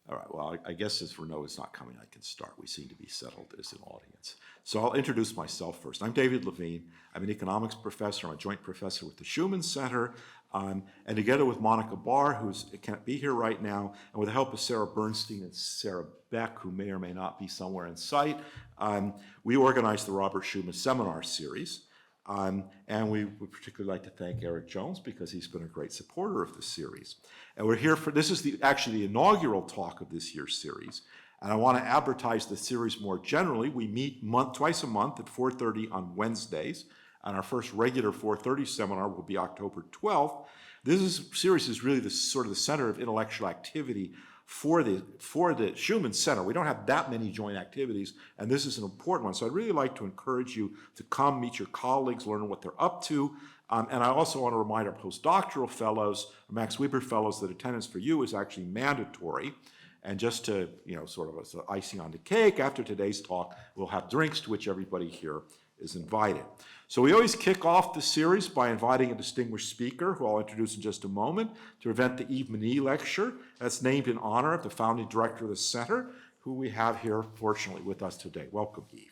All right, well, I guess since Renaud is not coming, I can start. We seem to be settled as an audience. So I'll introduce myself first. I'm David Levine. I'm an economics professor. I'm a joint professor with the Schuman Centre. And together with Monica Barr, who can't be here right now, and with the help of Sarah Bernstein and Sarah Beck, who may or may not be somewhere in sight, we organized the Robert Schuman Seminar Series. And we would particularly like to thank Eric Jones because he's been a great supporter of the series. And we're here for, this is actually the inaugural talk of this year's series. And I want to advertise the series more generally. We meet twice a month at 4:30 on Wednesdays. And our first regular 4:30 seminar will be October 12th. This series is really the sort of the center of intellectual activity for the Schuman Centre. We don't have that many joint activities, and this is an important one. So I'd really like to encourage you to come meet your colleagues, learn what they're up to. And I also want to remind our postdoctoral fellows, Max Weber fellows, that attendance for you is actually mandatory. And just to, sort of as icing on the cake, after today's talk, we'll have drinks to which everybody here is invited. So we always kick off the series by inviting a distinguished speaker, who I'll introduce in just a moment, to present the Yves Mény Lecture. That's named in honor of the founding director of the center, who we have here, fortunately, with us today. Welcome, Yves.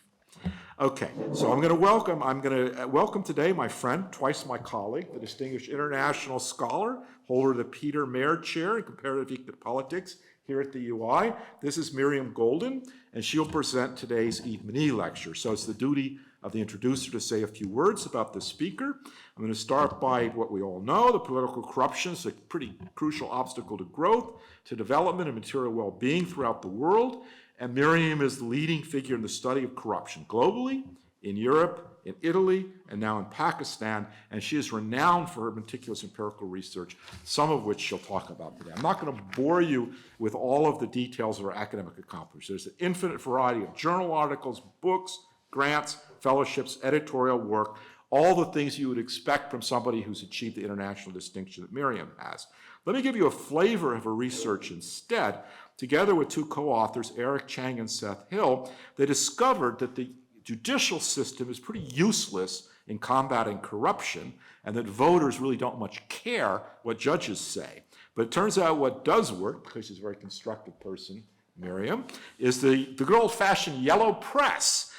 Okay, so I'm going to welcome today my friend, twice my colleague, the distinguished international scholar, holder of the Peter Mair Chair in Comparative Politics here at the UI. This is Miriam Golden, and she'll present today's Yves Mény Lecture. So it's the duty of the introducer to say a few words about the speaker. I'm going to start by what we all know. The political corruption is a pretty crucial obstacle to growth, to development, and material well-being throughout the world. And Miriam is the leading figure in the study of corruption globally, in Europe, in Italy, and now in Pakistan. And she is renowned for her meticulous empirical research, some of which she'll talk about today. I'm not going to bore you with all of the details of her academic accomplishments. There's an infinite variety of journal articles, books, grants, fellowships, editorial work, all the things you would expect from somebody who's achieved the international distinction that Miriam has. Let me give you a flavor of her research instead. Together with two co-authors, Eric Chang and Seth Hill, they discovered that the judicial system is pretty useless in combating corruption, and that voters really don't much care what judges say. But it turns out what does work, because she's a very constructive person, Miriam, is the good old-fashioned yellow press.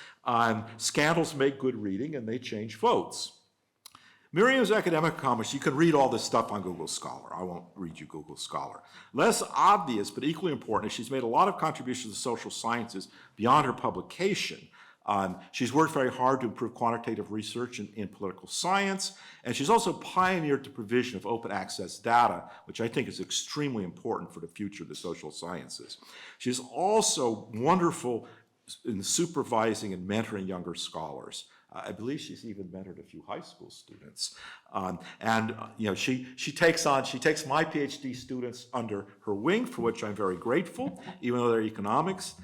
Scandals make good reading, and they change votes. Miriam's academic accomplishments, you can read all this stuff on Google Scholar. I won't read you Google Scholar. Less obvious, but equally important, is she's made a lot of contributions to social sciences beyond her publication. She's worked very hard to improve quantitative research in political science, and she's also pioneered the provision of open access data, which I think is extremely important for the future of the social sciences. She's also wonderful in supervising and mentoring younger scholars. I believe she's even mentored a few high school students. She takes my PhD students under her wing, for which I'm very grateful, even though they're economics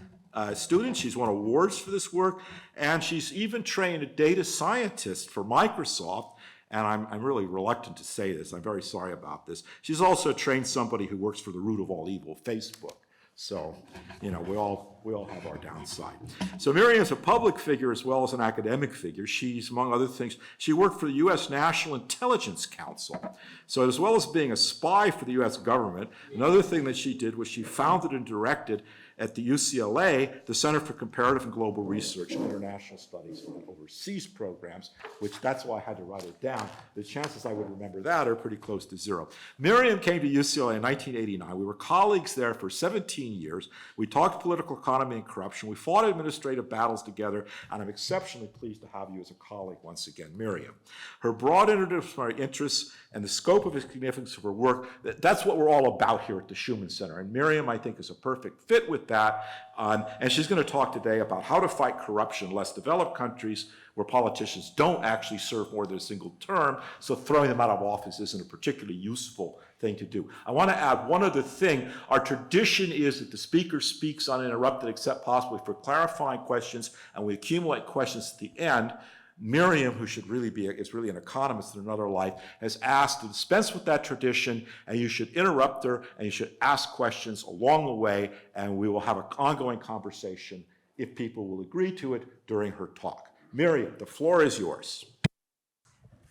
students. She's won awards for this work, and she's even trained a data scientist for Microsoft. And I'm really reluctant to say this. I'm very sorry about this. She's also trained somebody who works for the root of all evil, Facebook. So, we all have our downside. So Miriam is a public figure as well as an academic figure. She's, among other things, she worked for the U.S. National Intelligence Council. So as well as being a spy for the U.S. government, another thing that she did was she founded and directed at the UCLA, the Center for Comparative and Global Research and International Studies and Overseas Programs, which that's why I had to write it down. The chances I would remember that are pretty close to zero. Miriam came to UCLA in 1989. We were colleagues there for 17 years. We talked political economy and corruption. We fought administrative battles together, and I'm exceptionally pleased to have you as a colleague once again, Miriam. Her broad interdisciplinary interests and the scope of the significance of her work, that's what we're all about here at the Schuman Centre. And Miriam, I think, is a perfect fit with that. And she's going to talk today about how to fight corruption in less developed countries where politicians don't actually serve more than a single term, so throwing them out of office isn't a particularly useful thing to do. I want to add one other thing. Our tradition is that the speaker speaks uninterrupted except possibly for clarifying questions, and we accumulate questions at the end. Miriam, who is really an economist in another life, has asked to dispense with that tradition, and you should interrupt her, and you should ask questions along the way, and we will have an ongoing conversation, if people will agree to it, during her talk. Miriam, the floor is yours.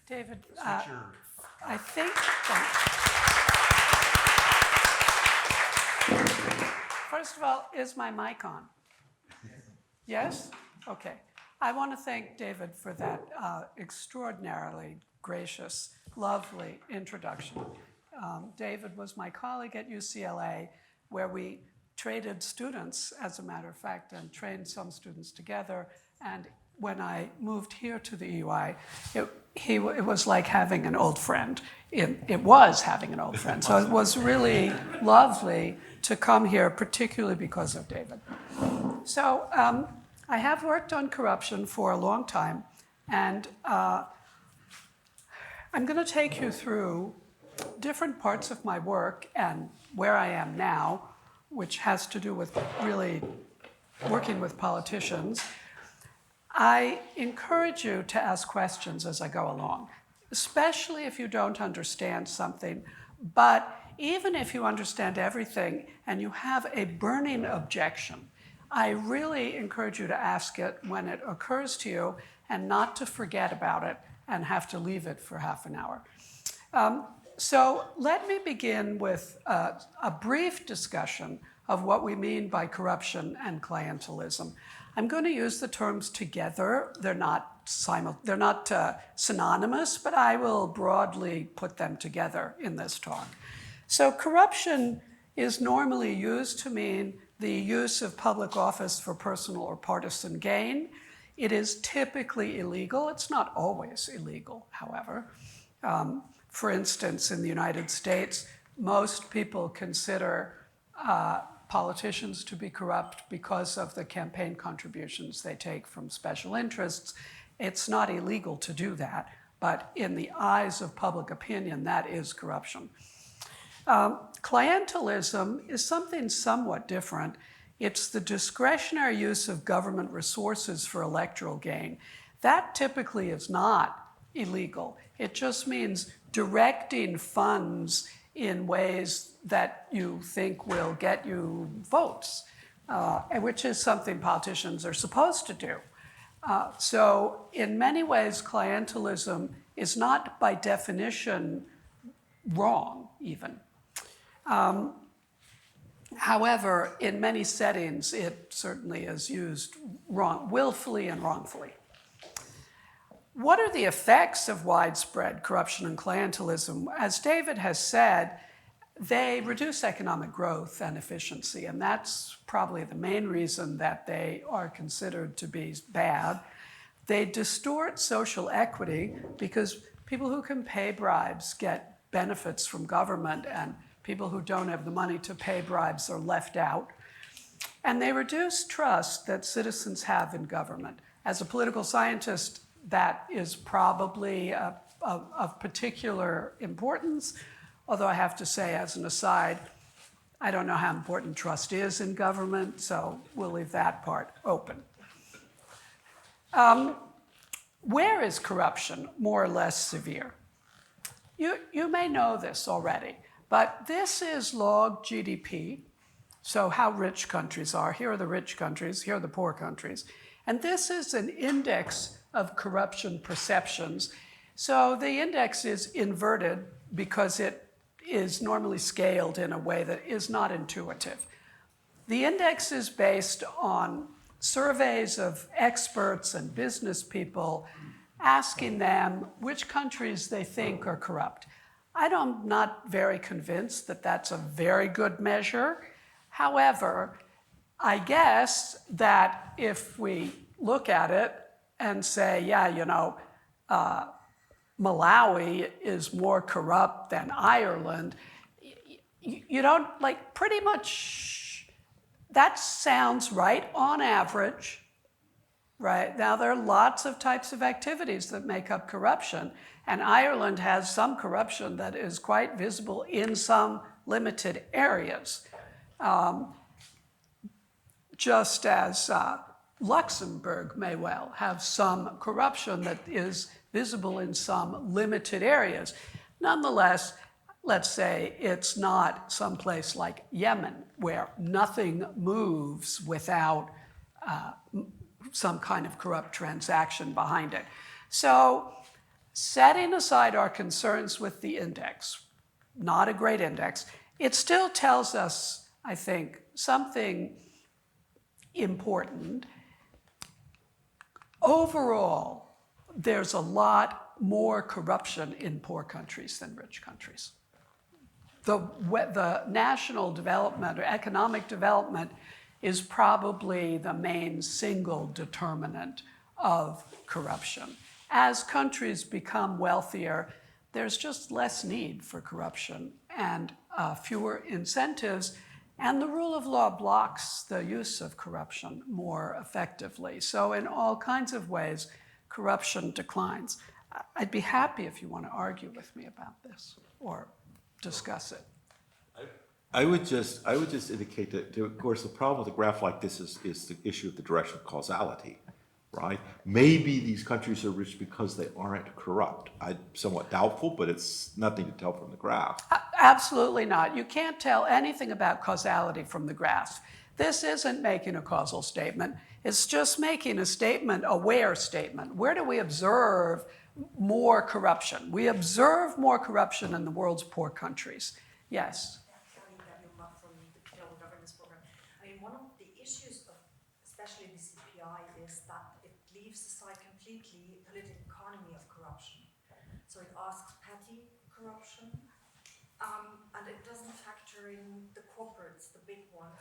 David, I think First of all, is my mic on? Yes? Okay. I want to thank David for that extraordinarily gracious, lovely introduction. David was my colleague at UCLA, where we traded students, as a matter of fact, and trained some students together. And when I moved here to the EUI, it was like having an old friend. It was having an old friend. So it was really lovely to come here, particularly because of David. So I have worked on corruption for a long time, and I'm going to take you through different parts of my work and where I am now, which has to do with really working with politicians. I encourage you to ask questions as I go along, especially if you don't understand something. But even if you understand everything and you have a burning objection, I really encourage you to ask it when it occurs to you and not to forget about it and have to leave it for half an hour. So let me begin with a brief discussion of what we mean by corruption and clientelism. I'm going to use the terms together. They're not synonymous, but I will broadly put them together in this talk. So corruption is normally used to mean the use of public office for personal or partisan gain. It is typically illegal. It's not always illegal, however. For instance, in the United States, most people consider politicians to be corrupt because of the campaign contributions they take from special interests. It's not illegal to do that, but in the eyes of public opinion, that is corruption. Clientelism is something somewhat different. It's the discretionary use of government resources for electoral gain. That typically is not illegal. It just means directing funds in ways that you think will get you votes, which is something politicians are supposed to do. So in many ways, clientelism is not by definition wrong, even. However, in many settings, it certainly is used willfully and wrongfully. What are the effects of widespread corruption and clientelism? As David has said, they reduce economic growth and efficiency, and that's probably the main reason that they are considered to be bad. They distort social equity because people who can pay bribes get benefits from government, and people who don't have the money to pay bribes are left out. And they reduce trust that citizens have in government. As a political scientist, that is probably of particular importance, although I have to say, as an aside, I don't know how important trust is in government, so we'll leave that part open. Where is corruption more or less severe? You may know this already, but this is log GDP, so how rich countries are. Here are the rich countries, here are the poor countries. And this is an index of corruption perceptions. So the index is inverted because it is normally scaled in a way that is not intuitive. The index is based on surveys of experts and business people asking them which countries they think are corrupt. I'm not very convinced that that's a very good measure. However, I guess that if we look at it and say, yeah, Malawi is more corrupt than Ireland, you don't, pretty much, that sounds right on average, right? Now, there are lots of types of activities that make up corruption, and Ireland has some corruption that is quite visible in some limited areas, just as Luxembourg may well have some corruption that is visible in some limited areas. Nonetheless, let's say it's not someplace like Yemen, where nothing moves without some kind of corrupt transaction behind it. So, setting aside our concerns with the index, not a great index, it still tells us, I think, something important. Overall, there's a lot more corruption in poor countries than rich countries. The national development or economic development is probably the main single determinant of corruption. As countries become wealthier, there's just less need for corruption and fewer incentives, and the rule of law blocks the use of corruption more effectively. So in all kinds of ways, corruption declines. I'd be happy if you want to argue with me about this or discuss it. I would just indicate that, of course, the problem with a graph like this is the issue of the direction of causality, right? Maybe these countries are rich because they aren't corrupt. I'm somewhat doubtful, but it's nothing to tell from the graph. Absolutely not. You can't tell anything about causality from the graph. This isn't making a causal statement. It's just making a statement, a where statement. Where do we observe more corruption? We observe more corruption in the world's poor countries. Yes? One of the issues of especially the CPI is that it leaves aside completely political economy of corruption. So it asks petty corruption, and it doesn't factor in the corporates, the big ones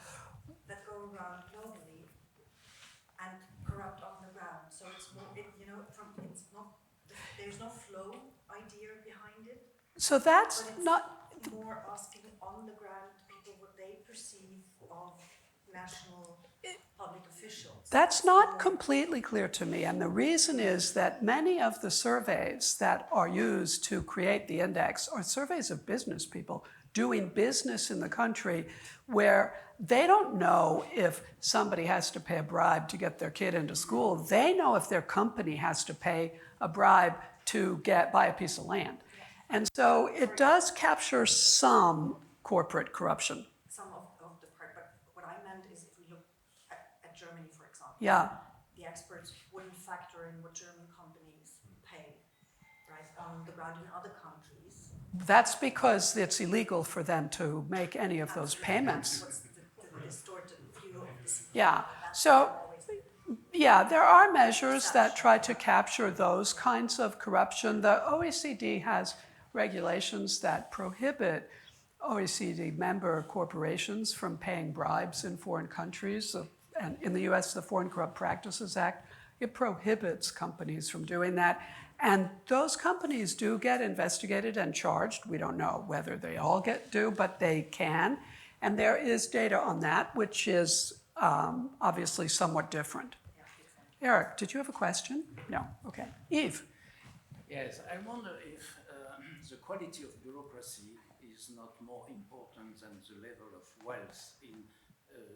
that go around globally and corrupt on the ground. So it's more, there's no flow idea behind it. So that's not more asking on the ground people what they perceive of national public officials. That's not completely clear to me, and the reason is that many of the surveys that are used to create the index are surveys of business people doing business in the country where they don't know if somebody has to pay a bribe to get their kid into school. They know if their company has to pay a bribe to buy a piece of land. And so it does capture some corporate corruption. Some of the part, but what I meant is if we look at Germany, for example, yeah, the experts wouldn't factor in what German companies pay, right, on the ground in other countries. That's because it's illegal for them to make any of those payments. What's the distorted view of this? Yeah, so yeah, there are measures that try to capture those kinds of corruption. The OECD has regulations that prohibit OECD member corporations from paying bribes in foreign countries. And in the US, the Foreign Corrupt Practices Act, it prohibits companies from doing that. And those companies do get investigated and charged. We don't know whether they all do, but they can. And there is data on that, which is obviously somewhat different. Eric, did you have a question? No, okay. Yves. Yes, I wonder if the quality of bureaucracy is not more important than the level of wealth in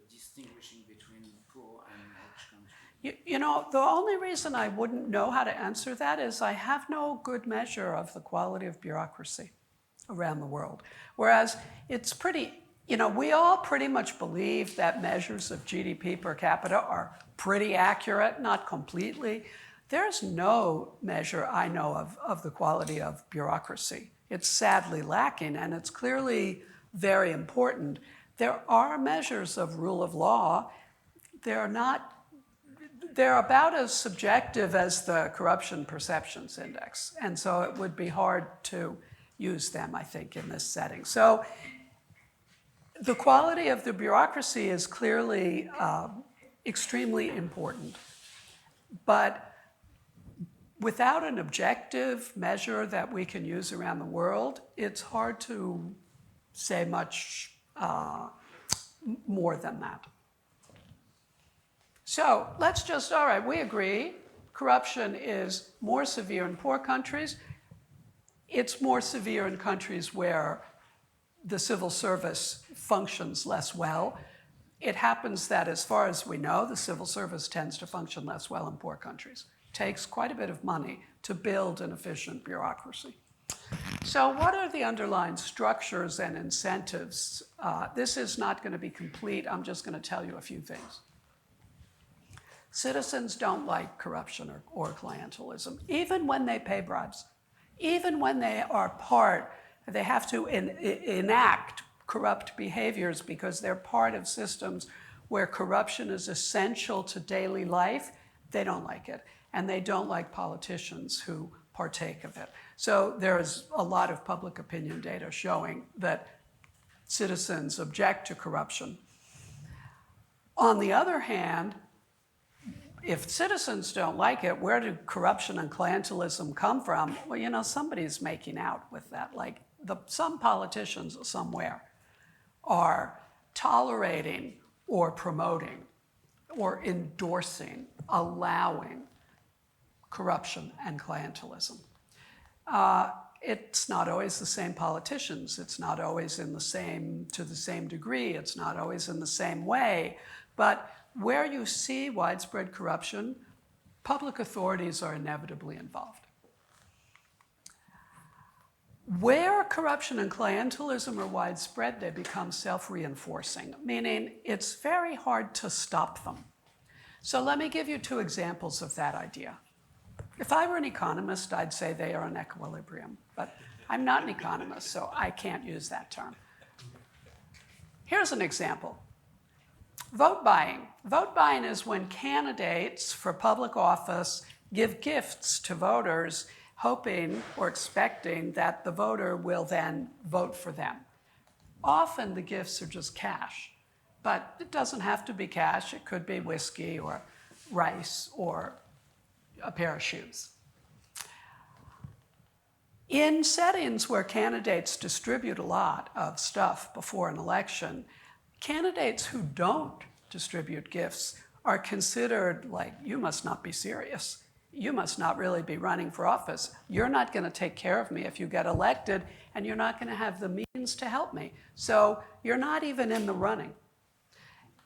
distinguishing between poor and rich countries. You know, the only reason I wouldn't know how to answer that is I have no good measure of the quality of bureaucracy around the world. Whereas it's pretty, we all pretty much believe that measures of GDP per capita are pretty accurate, not completely. There's no measure I know of the quality of bureaucracy. It's sadly lacking, and it's clearly very important. There are measures of rule of law. They're about as subjective as the Corruption Perceptions Index, and so it would be hard to use them, I think, in this setting. So the quality of the bureaucracy is clearly extremely important, but without an objective measure that we can use around the world, it's hard to say much more than that. So let's just, all right, we agree corruption is more severe in poor countries. It's more severe in countries where the civil service functions less well. It happens that, as far as we know, the civil service tends to function less well in poor countries. It takes quite a bit of money to build an efficient bureaucracy. So what are the underlying structures and incentives? This is not going to be complete. I'm just going to tell you a few things. Citizens don't like corruption or clientelism, even when they pay bribes. Even when they are they have to enact corrupt behaviors because they're part of systems where corruption is essential to daily life, they don't like it. And they don't like politicians who partake of it. So there's a lot of public opinion data showing that citizens object to corruption. On the other hand, if citizens don't like it, where do corruption and clientelism come from? Well, you know, somebody's making out with that. Like some politicians somewhere are tolerating or promoting or endorsing, allowing corruption and clientelism. It's not always the same politicians. It's not always to the same degree. It's not always in the same way. But where you see widespread corruption, public authorities are inevitably involved. Where corruption and clientelism are widespread, they become self-reinforcing, meaning it's very hard to stop them. So let me give you 2 examples of that idea. If I were an economist, I'd say they are in equilibrium, but I'm not an economist, so I can't use that term. Here's an example. Vote buying. Vote buying is when candidates for public office give gifts to voters, hoping or expecting that the voter will then vote for them. Often the gifts are just cash, but it doesn't have to be cash. It could be whiskey or rice or a pair of shoes. In settings where candidates distribute a lot of stuff before an election, candidates who don't distribute gifts are considered like, you must not be serious. You must not really be running for office. You're not going to take care of me if you get elected, and you're not going to have the means to help me. So you're not even in the running.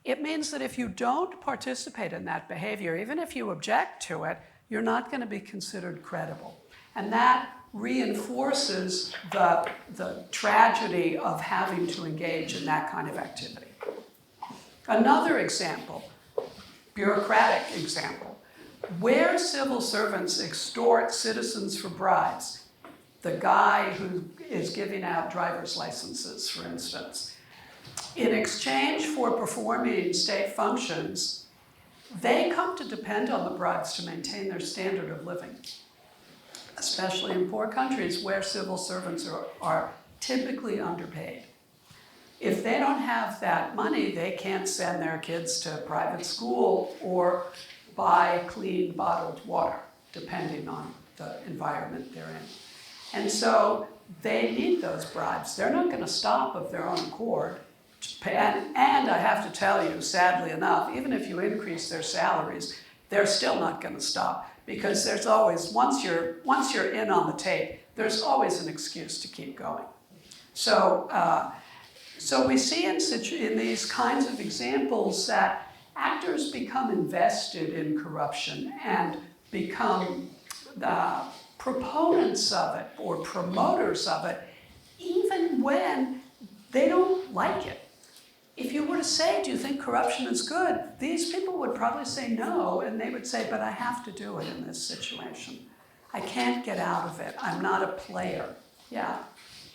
It means that if you don't participate in that behavior, even if you object to it, you're not going to be considered credible. And that reinforces the tragedy of having to engage in that kind of activity. Another example, bureaucratic example, where civil servants extort citizens for bribes, the guy who is giving out driver's licenses, for instance, in exchange for performing state functions, they come to depend on the bribes to maintain their standard of living, especially in poor countries where civil servants are typically underpaid. If they don't have that money, they can't send their kids to private school or buy clean bottled water, depending on the environment they're in. And so they need those bribes. They're not going to stop of their own accord. And I have to tell you, sadly enough, even if you increase their salaries, they're still not going to stop, because there's always, once you're in on the tape, there's always an excuse to keep going. So we see in these kinds of examples that actors become invested in corruption and become proponents of it or promoters of it, even when they don't like it. If you were to say, do you think corruption is good? These people would probably say no, and they would say, but I have to do it in this situation. I can't get out of it. I'm not a player. Yeah.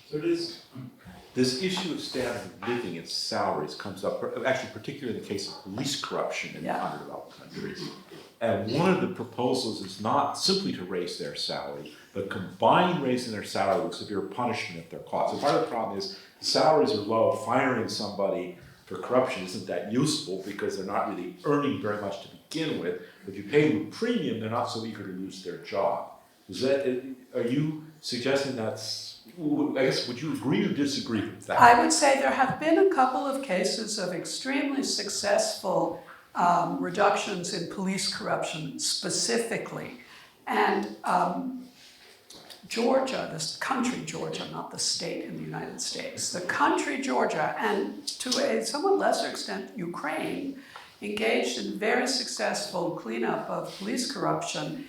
So this issue of standard of living and salaries comes up, actually particularly in the case of police corruption in underdeveloped countries. And one of the proposals is not simply to raise their salary, but combine raising their salary with severe punishment if they're caught. So part of the problem is the salaries are low, firing somebody for corruption isn't that useful because they're not really earning very much to begin with. If you pay them a premium, they're not so eager to lose their job. Are you suggesting that's, I guess, would you agree or disagree with that? I would say there have been a couple of cases of extremely successful reductions in police corruption specifically. And Georgia, this country Georgia, not the state in the United States, the country Georgia, and to a somewhat lesser extent Ukraine, engaged in very successful cleanup of police corruption,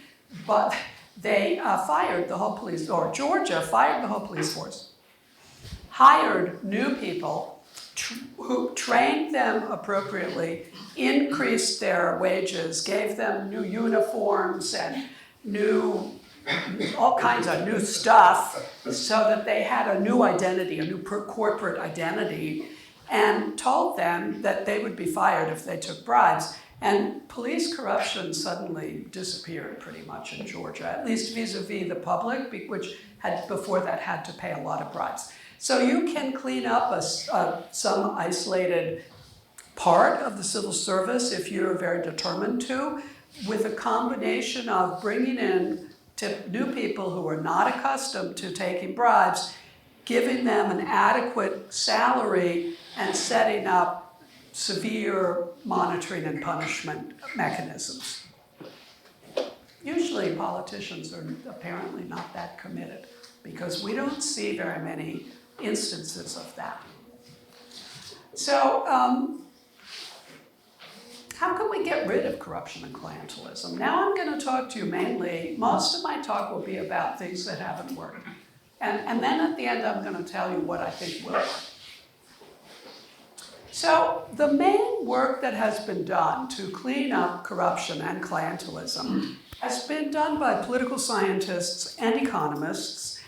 but they fired the whole police, or Georgia fired the whole police force, hired new people who trained them appropriately, increased their wages, gave them new uniforms and new all kinds of new stuff so that they had a new identity, a new corporate identity, and told them that they would be fired if they took bribes. And police corruption suddenly disappeared pretty much in Georgia, at least vis-a-vis the public, which had before that had to pay a lot of bribes. So you can clean up some isolated part of the civil service if you're very determined to, with a combination of bringing in new people who are not accustomed to taking bribes, giving them an adequate salary, and setting up severe monitoring and punishment mechanisms. Usually politicians are apparently not that committed because we don't see very many instances of that. So how can we get rid of corruption and clientelism? Now I'm going to talk to you mainly, most of my talk will be about things that haven't worked. And then at the end I'm going to tell you what I think will work. So the main work that has been done to clean up corruption and clientelism has been done by political scientists and economists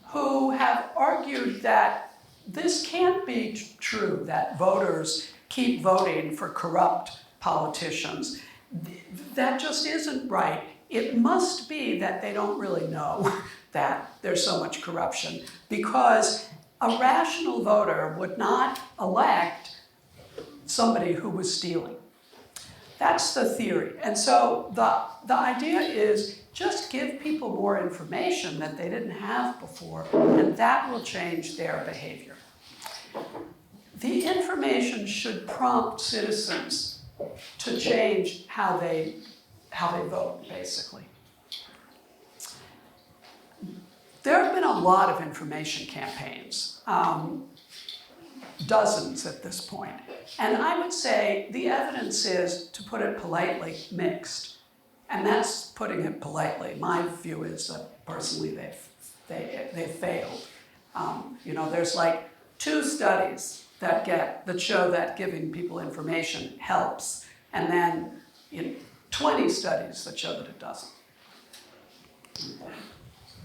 who have argued that this can't be true, that voters keep voting for corrupt politicians. That just isn't right. It must be that they don't really know that there's so much corruption, because a rational voter would not elect somebody who was stealing. That's the theory. And so the idea is just give people more information that they didn't have before, and that will change their behavior. The information should prompt citizens to change how they vote, basically. There have been a lot of information campaigns, dozens at this point. And I would say the evidence is, to put it politely, mixed. And that's putting it politely. My view is that personally they've failed. There's like 2 studies that show that giving people information helps, and then 20 studies that show that it doesn't.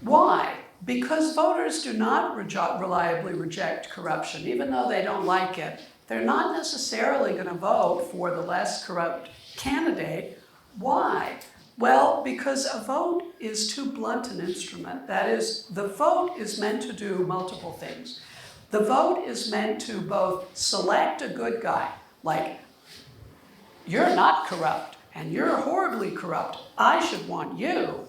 Why? Because voters do not reliably reject corruption, even though they don't like it. They're not necessarily going to vote for the less corrupt candidate. Why? Well, because a vote is too blunt an instrument. That is, the vote is meant to do multiple things. The vote is meant to both select a good guy, like, you're not corrupt, and you're horribly corrupt. I should want you,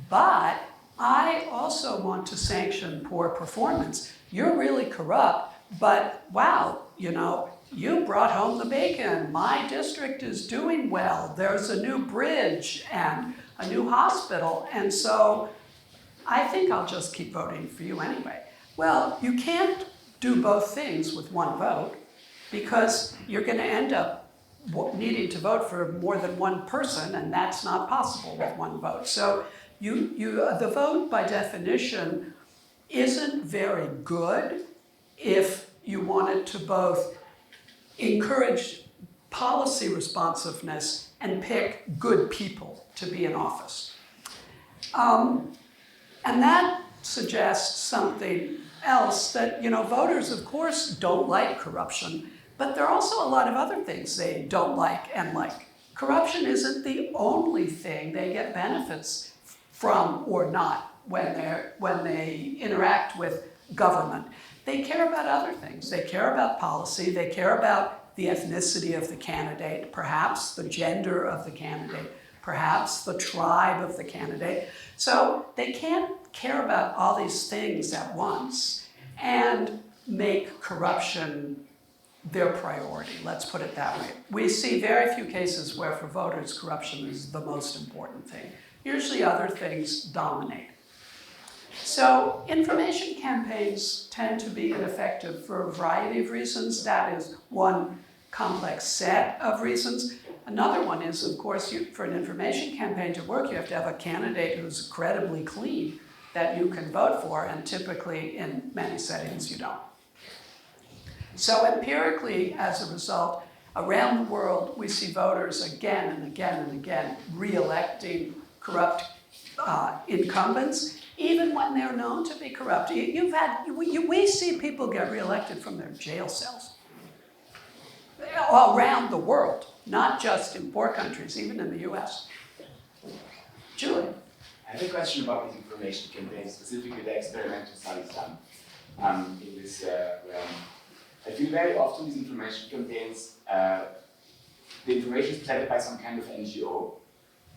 but I also want to sanction poor performance. You're really corrupt, but wow, you brought home the bacon. My district is doing well. There's a new bridge and a new hospital, and so I think I'll just keep voting for you anyway. Well, you can't do both things with one vote, because you're going to end up needing to vote for more than one person, and that's not possible with one vote. So the vote, by definition, isn't very good if you want it to both encourage policy responsiveness and pick good people to be in office. And that suggests something else, that voters, of course, don't like corruption, but there are also a lot of other things they don't like and like. Corruption isn't the only thing they get benefits from or not when they interact with government. They care about other things. They care about policy. They care about the ethnicity of the candidate, perhaps the gender of the candidate, perhaps the tribe of the candidate. So they can't care about all these things at once and make corruption their priority. Let's put it that way. We see very few cases where for voters corruption is the most important thing. Usually other things dominate. So information campaigns tend to be ineffective for a variety of reasons. That is one complex set of reasons. Another one is, of course, for an information campaign to work, you have to have a candidate who's incredibly clean that you can vote for, and typically in many settings you don't. So empirically, as a result, around the world we see voters again and again and again re-electing corrupt incumbents, even when they're known to be corrupt. We see people get reelected from their jail cells all around the world, not just in poor countries, even in the US. Julie. I have a question about these information campaigns, specifically the experimental studies done in this realm. I feel very often these information campaigns, the information is presented by some kind of NGO,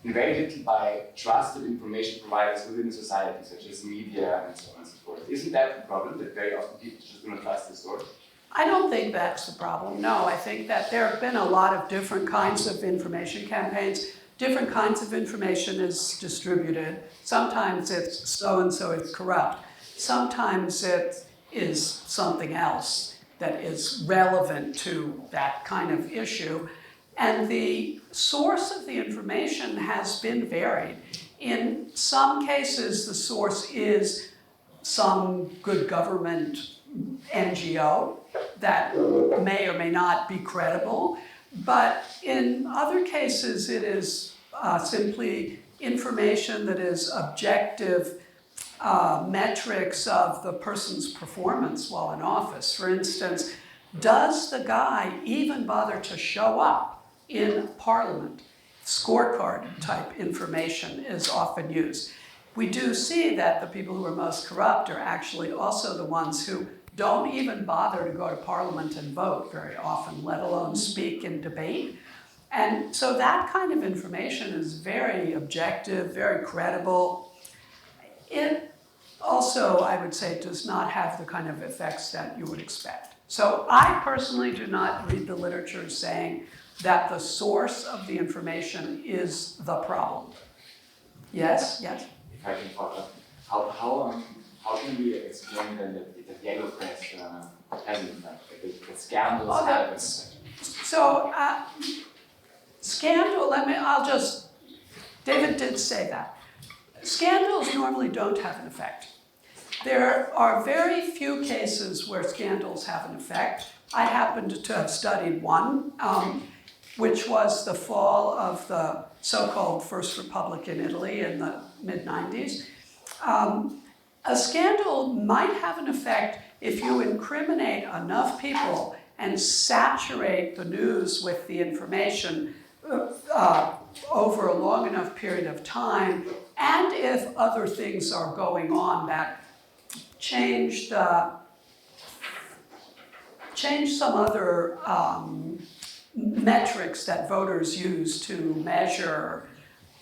and very little by trusted information providers within the society, such as media and so on and so forth. Isn't that the problem, that very often people just do not trust the source? I don't think that's the problem. No, I think that there have been a lot of different kinds of information campaigns. Different kinds of information is distributed. Sometimes it's so-and-so is corrupt. Sometimes it is something else that is relevant to that kind of issue. And the source of the information has been varied. In some cases, the source is some good government NGO that may or may not be credible, but in other cases it is simply information that is objective metrics of the person's performance while in office. For instance, does the guy even bother to show up in Parliament? Scorecard type information is often used. We do see that the people who are most corrupt are actually also the ones who don't even bother to go to Parliament and vote very often, let alone speak in debate. And so that kind of information is very objective, very credible. It also, I would say, does not have the kind of effects that you would expect. So I personally do not read the literature saying that the source of the information is the problem. Yes? Yes? If I can follow up, how can we explain then that the yellow press has an effect, that the scandals have an effect? So, scandal, David did say that. Scandals normally don't have an effect. There are very few cases where scandals have an effect. I happened to have studied one, which was the fall of the so-called First Republic in Italy in the mid-90s. A scandal might have an effect if you incriminate enough people and saturate the news with the information over a long enough period of time, and if other things are going on that change some other metrics that voters use to measure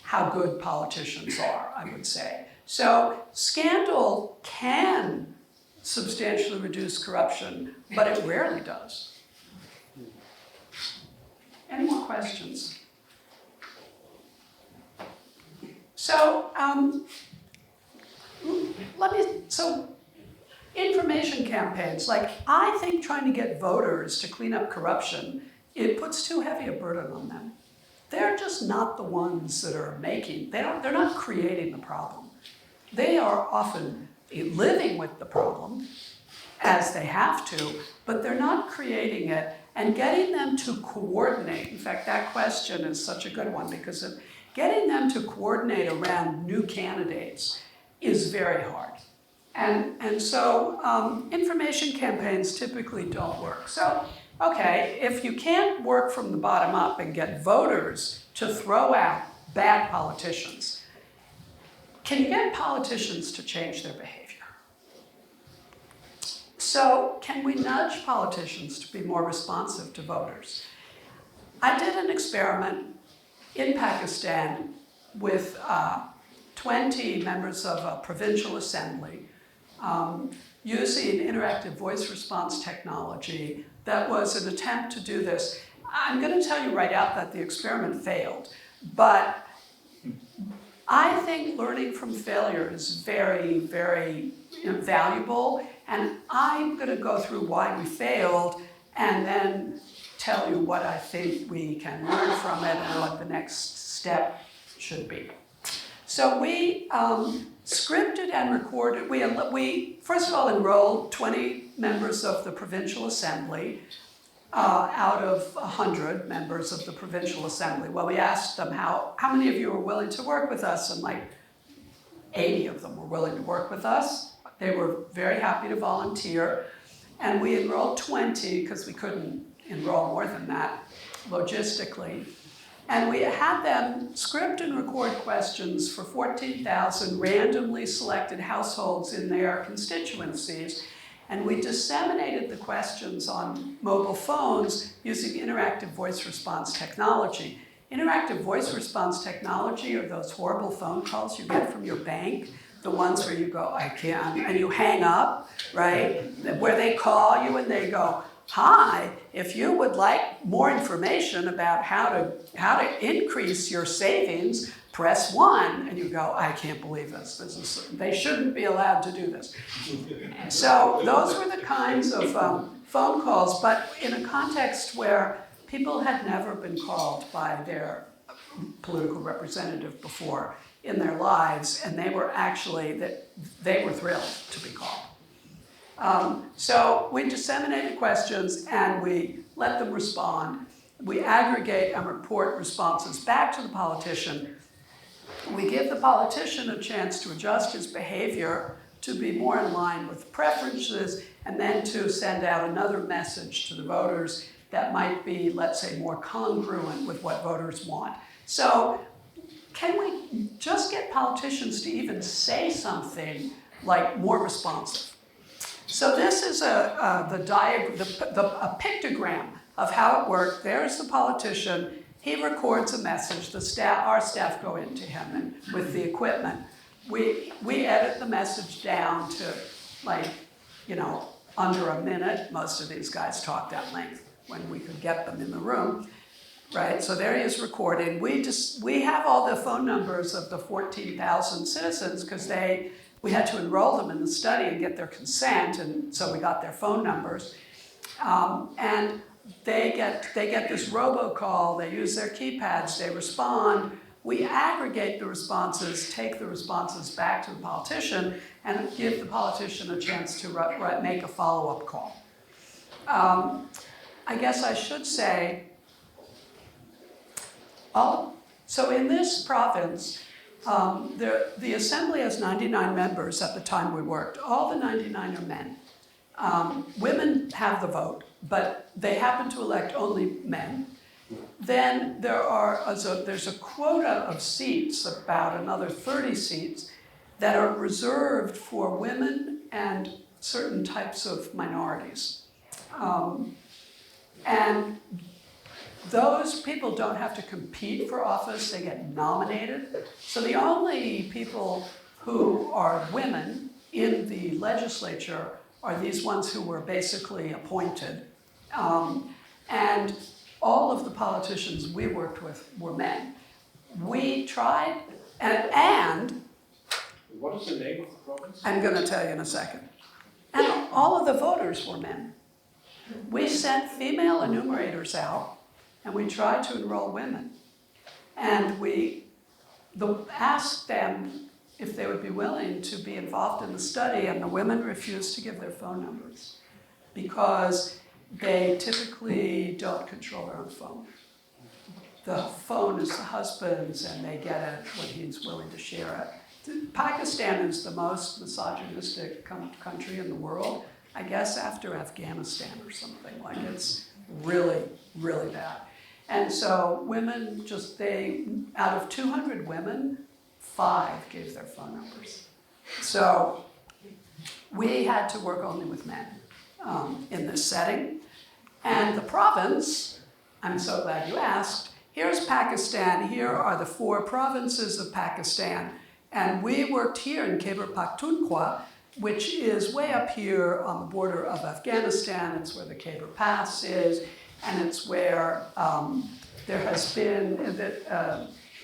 how good politicians are, I would say. So scandal can substantially reduce corruption, but it rarely does. Any more questions? So, information campaigns, like I think trying to get voters to clean up corruption, it puts too heavy a burden on them. They're just not the ones that are they're not creating the problem. They are often living with the problem, as they have to, but they're not creating it, and getting them to coordinate. In fact, that question is such a good one, because getting them to coordinate around new candidates is very hard. And so information campaigns typically don't work. So, okay, if you can't work from the bottom up and get voters to throw out bad politicians, can you get politicians to change their behavior? So can we nudge politicians to be more responsive to voters? I did an experiment in Pakistan with 20 members of a provincial assembly using interactive voice response technology that was an attempt to do this. I'm going to tell you right out that the experiment failed, but I think learning from failure is very, very valuable, and I'm going to go through why we failed and then tell you what I think we can learn from it and what the next step should be. So we scripted and recorded, we first of all enrolled 20 members of the Provincial Assembly out of 100 members of the Provincial Assembly. Well, we asked them how many of you are willing to work with us and like 80 of them were willing to work with us. They were very happy to volunteer. And we enrolled 20 because we couldn't enroll more than that logistically. And we had them script and record questions for 14,000 randomly selected households in their constituencies. And we disseminated the questions on mobile phones using interactive voice response technology. Interactive voice response technology are those horrible phone calls you get from your bank, the ones where you go, I can't, and you hang up, right? Where they call you and they go, hi, if you would like more information about how to increase your savings, press 1. And you go, I can't believe this. They shouldn't be allowed to do this. So those were the kinds of phone calls, but in a context where people had never been called by their political representative before in their lives, and they were thrilled to be called. So we disseminated questions and we let them respond. We aggregate and report responses back to the politician. We give the politician a chance to adjust his behavior to be more in line with preferences, and then to send out another message to the voters that might be, let's say, more congruent with what voters want. So can we just get politicians to even say something like more responsive? So this is a pictogram of how it worked. There's the politician. He records a message. Our staff go into him and with the equipment. We edit the message down to under a minute. Most of these guys talked at length when we could get them in the room. Right, so there he is recording. We have all the phone numbers of the 14,000 citizens because we had to enroll them in the study and get their consent, and so we got their phone numbers. And they get this robocall. They use their keypads. They respond. We aggregate the responses, take the responses back to the politician, and give the politician a chance to make a follow-up call. I guess I should say. So in this province, the assembly has 99 members at the time we worked. All the 99 are men. Women have the vote, but they happen to elect only men. Then there's a quota of seats, about another 30 seats, that are reserved for women and certain types of minorities. And those people don't have to compete for office, they get nominated. So the only people who are women in the legislature are these ones who were basically appointed. And all of the politicians we worked with were men. We tried, and what is the name of the province? I'm going to tell you in a second. And all of the voters were men. We sent female enumerators out, and we tried to enroll women. And we asked them if they would be willing to be involved in the study, and the women refused to give their phone numbers because they typically don't control their own phone. The phone is the husband's, and they get it when he's willing to share it. Pakistan is the most misogynistic country in the world, I guess after Afghanistan or something. Like, it's really, really bad. And so women out of 200 women, 5 gave their phone numbers. So we had to work only with men in this setting. And the province, I'm so glad you asked, here's Pakistan. Here are the 4 provinces of Pakistan. And we worked here in Khyber Pakhtunkhwa, which is way up here on the border of Afghanistan. It's where the Khyber Pass is. And it's where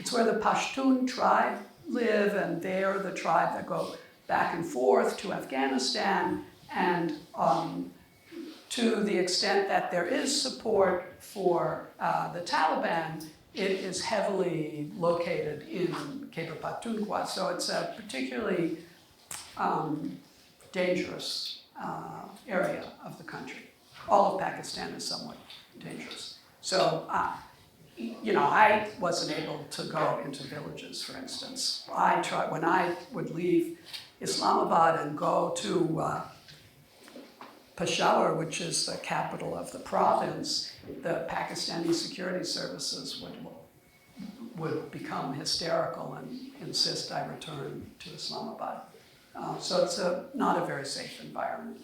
it's where the Pashtun tribe live, and they're the tribe that go back and forth to Afghanistan. And to the extent that there is support for the Taliban, it is heavily located in Khyber Pakhtunkhwa. So it's a particularly dangerous area of the country. All of Pakistan is somewhat dangerous. So I wasn't able to go into villages, for instance. When I would leave Islamabad and go to Peshawar, which is the capital of the province, the Pakistani security services would become hysterical and insist I return to Islamabad. So it's not a very safe environment.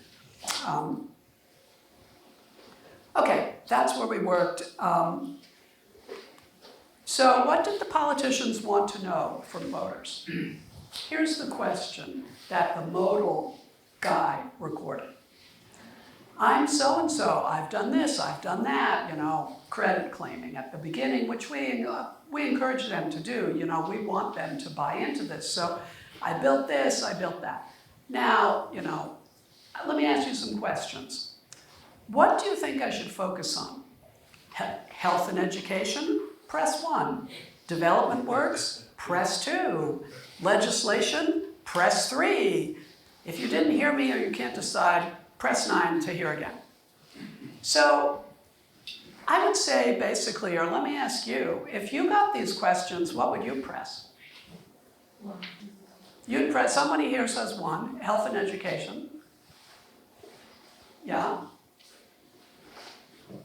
Okay, that's where we worked. So what did the politicians want to know from voters? Here's the question that the modal guy recorded. I'm so-and-so, I've done this, I've done that, credit claiming at the beginning, which we encourage them to do. We want them to buy into this. So I built this, I built that. Now, let me ask you some questions. What do you think I should focus on? Health and education? Press 1. Development works? Press 2. Legislation? Press 3. If you didn't hear me or you can't decide, press 9 to hear again. So I would say basically, or let me ask you, if you got these questions, what would you press? You'd press, somebody here says 1, health and education. Yeah?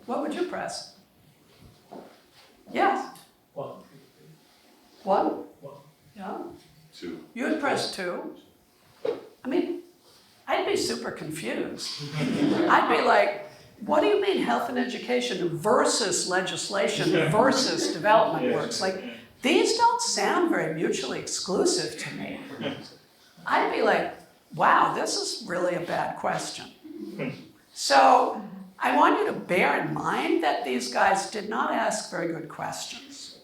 What would you press? Yes? 1. 1? Yeah? 2. You'd press 2. I mean, I'd be super confused. I'd be like, what do you mean health and education versus legislation versus development works? Like, these don't sound very mutually exclusive to me. I'd be like, wow, this is really a bad question. So I want you to bear in mind that these guys did not ask very good questions.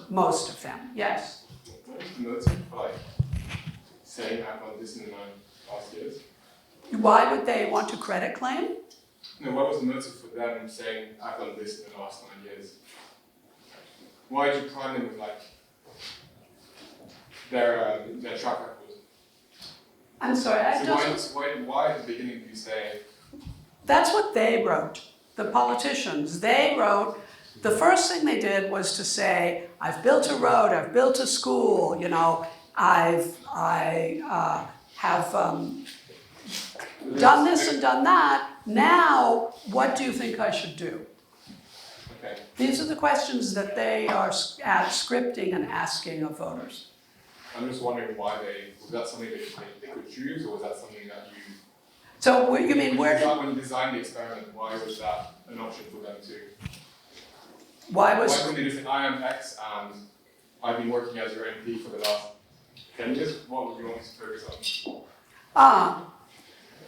Most of them, yes. What was the motive for saying I've done this in the past years? Why would they want to credit claim? No, what was the motive for them saying I've done this in the last 9 years? Why did you prime them with their track record? I'm sorry, Why at the beginning do you say? That's what they wrote, the politicians. They wrote, the first thing they did was to say, I've built a road, I've built a school, I have done this and done that. Now, what do you think I should do? Okay. These are the questions that they are scripting and asking of voters. I'm just wondering was that something they could choose, or was that something that you... So you mean when you designed the experiment, why was that an option for them to... Why couldn't they just say, I am X and I've been working as your MP for the last 10 years? What would you want me to focus on?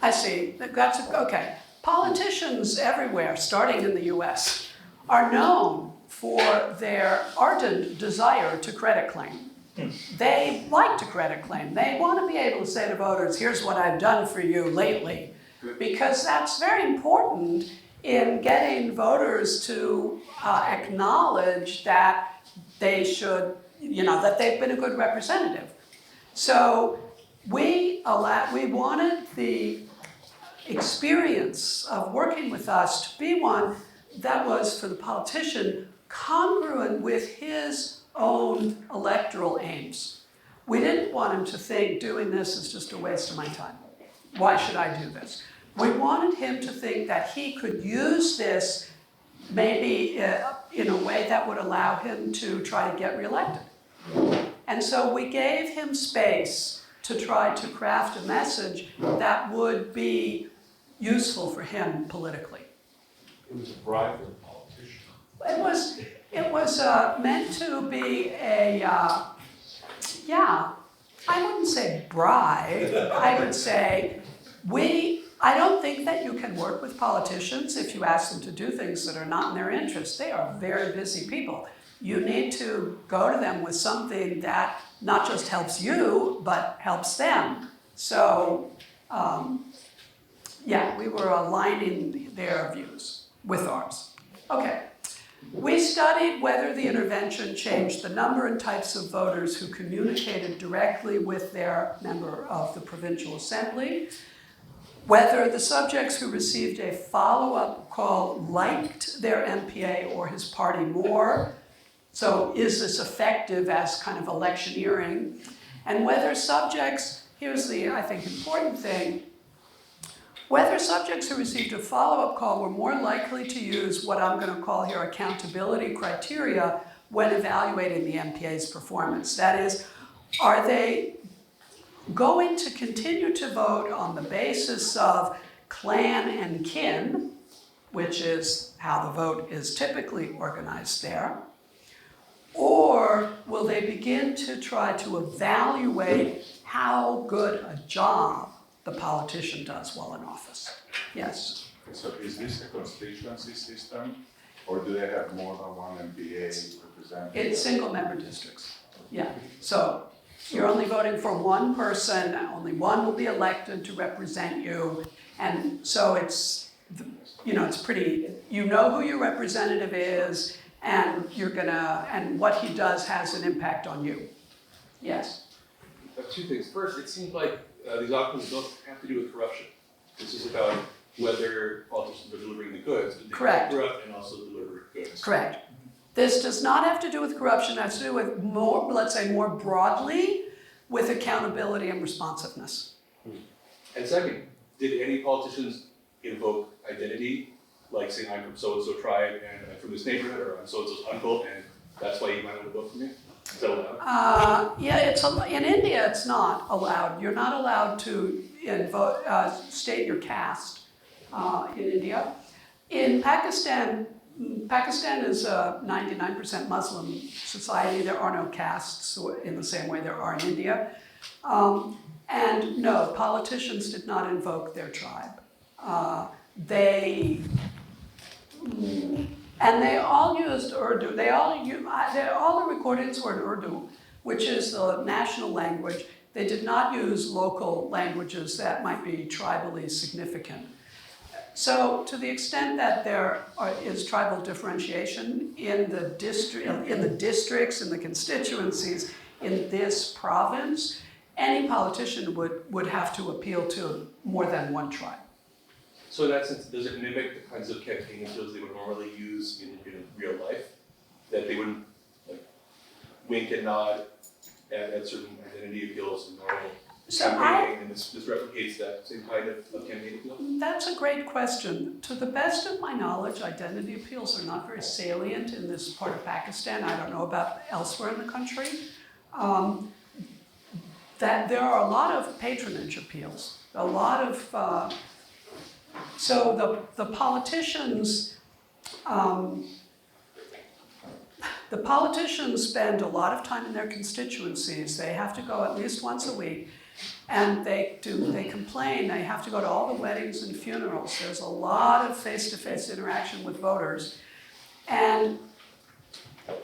I see. Okay. Politicians everywhere, starting in the US, are known for their ardent desire to credit claim. They like to credit claim. They want to be able to say to voters, here's what I've done for you lately. Because that's very important in getting voters to acknowledge that they should, that they've been a good representative. So we wanted the experience of working with us to be one that was, for the politician, congruent with his own electoral aims. We didn't want him to think doing this is just a waste of my time. Why should I do this? We wanted him to think that he could use this maybe in a way that would allow him to try to get reelected. And so we gave him space to try to craft a message that would be useful for him politically. It was a bribe for the politician. It was meant to be a, I wouldn't say bribe. I would say I don't think that you can work with politicians if you ask them to do things that are not in their interest. They are very busy people. You need to go to them with something that not just helps you, but helps them. So, we were aligning their views with ours. Okay. We studied whether the intervention changed the number and types of voters who communicated directly with their member of the provincial assembly. whether the subjects who received a follow-up call liked their MPA or his party more. So is this effective as kind of electioneering? And whether subjects, here's the, I think, important thing, whether subjects who received a follow-up call were more likely to use what I'm going to call here accountability criteria when evaluating the MPA's performance. That is, are they going to continue to vote on the basis of clan and kin, which is how the vote is typically organized there, or will they begin to try to evaluate how good a job the politician does while in office? Yes? So is this a constituency system, or do they have more than one MPA representing? It's single-member districts, yeah. So you're only voting for one person, only one will be elected to represent you, and so it's, you know, it's pretty, you know who your representative is, and you're gonna, and what he does has an impact on you. Yes? Two things. First, it seems like these outcomes don't have to do with corruption. This is about whether politicians are delivering the goods. But they Correct. corrupt and also deliver goods. Correct. This does not have to do with corruption, it has to do with more, let's say more broadly, with accountability and responsiveness. And second, did any politicians invoke identity, like saying I'm from so-and-so tribe and I'm from this neighborhood, or I'm so-and-so's uncle, and that's why you might want to vote for me? Is that allowed? Yeah, it's in India. It's not allowed. You're not allowed to state your caste in India. In Pakistan, Pakistan is a 99% Muslim society. There are no castes in the same way there are in India. And no, politicians did not invoke their tribe. And they all used Urdu. All the recordings were in Urdu, which is the national language. They did not use local languages that might be tribally significant. So to the extent that there is tribal differentiation in the districts, in the constituencies, in this province, any politician would have to appeal to more than one tribe. So in that sense, does it mimic the kinds of campaign materials they would normally use in real life? That they wouldn't like wink and nod at certain identity appeals in normal campaigning, and this replicates that same kind of campaign appeal? That's a great question. To the best of my knowledge, identity appeals are not very salient in this part of Pakistan. I don't know about elsewhere in the country. That there are a lot of patronage appeals, a lot of so the politicians spend a lot of time in their constituencies. They have to go at least once a week, and they complain. They have to go to all the weddings and funerals. There's a lot of face-to-face interaction with voters, and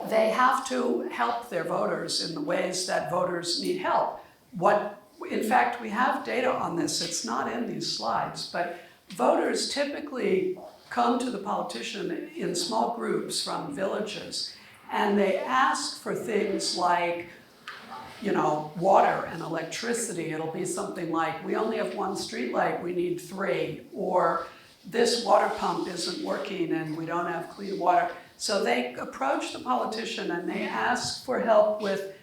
they have to help their voters in the ways that voters need help. In fact, we have data on this. It's not in these slides, but voters typically come to the politician in small groups from villages, and they ask for things like, you know, water and electricity. It'll be something like, we only have one street light, we need 3, or this water pump isn't working and we don't have clean water. So they approach the politician and they ask for help with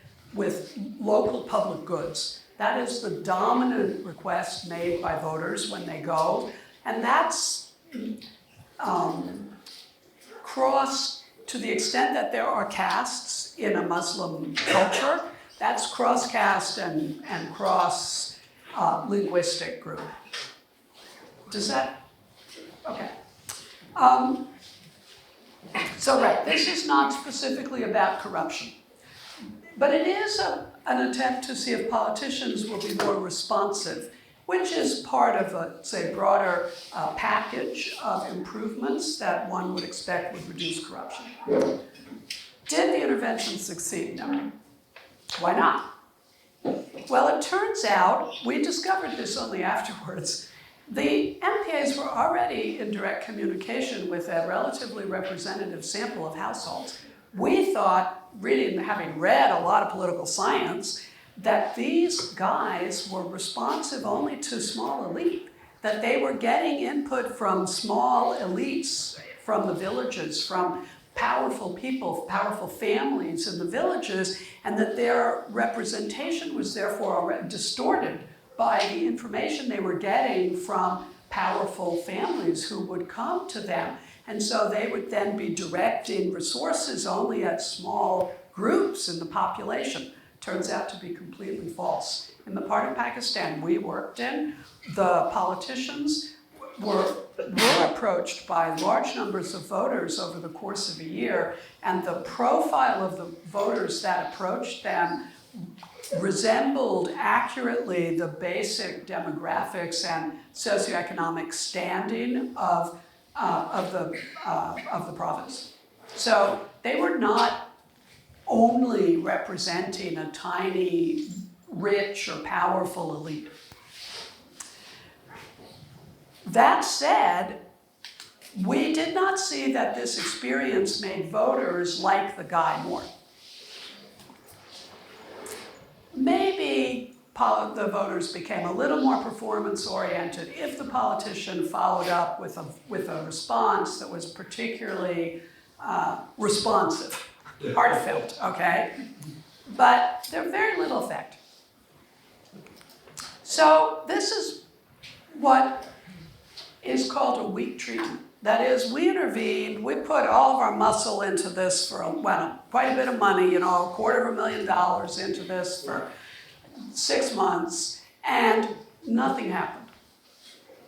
local public goods. That is the dominant request made by voters when they go. And that's to the extent that there are castes in a Muslim culture, that's cross-caste and cross-linguistic group. Does that? Okay. So right, this is not specifically about corruption, but it is an attempt to see if politicians will be more responsive, which is part of a, say, broader package of improvements that one would expect would reduce corruption. Did the intervention succeed? No. Why not? Well, it turns out, we discovered this only afterwards, the MPAs were already in direct communication with a relatively representative sample of households. We thought, having read a lot of political science, that these guys were responsive only to small elite. that they were getting input from small elites, from the villages, from powerful people, powerful families in the villages, and that their representation was therefore distorted by the information they were getting from powerful families who would come to them. And so they would then be directing resources only at small groups in the population. Turns out to be completely false. In the part of Pakistan we worked in, the politicians were approached by large numbers of voters over the course of a year, and the profile of the voters that approached them resembled accurately the basic demographics and socioeconomic standing of the province. So they were not only representing a tiny, rich or powerful elite. That said, we did not see that this experience made voters like the guy more. Maybe the voters became a little more performance-oriented if the politician followed up with a response that was particularly responsive, heartfelt, okay? But there very little effect. So this is what is called a weak treatment. That is, we intervened, we put all of our muscle into this for, quite a bit of money, $250,000 into this for 6 months, and nothing happened.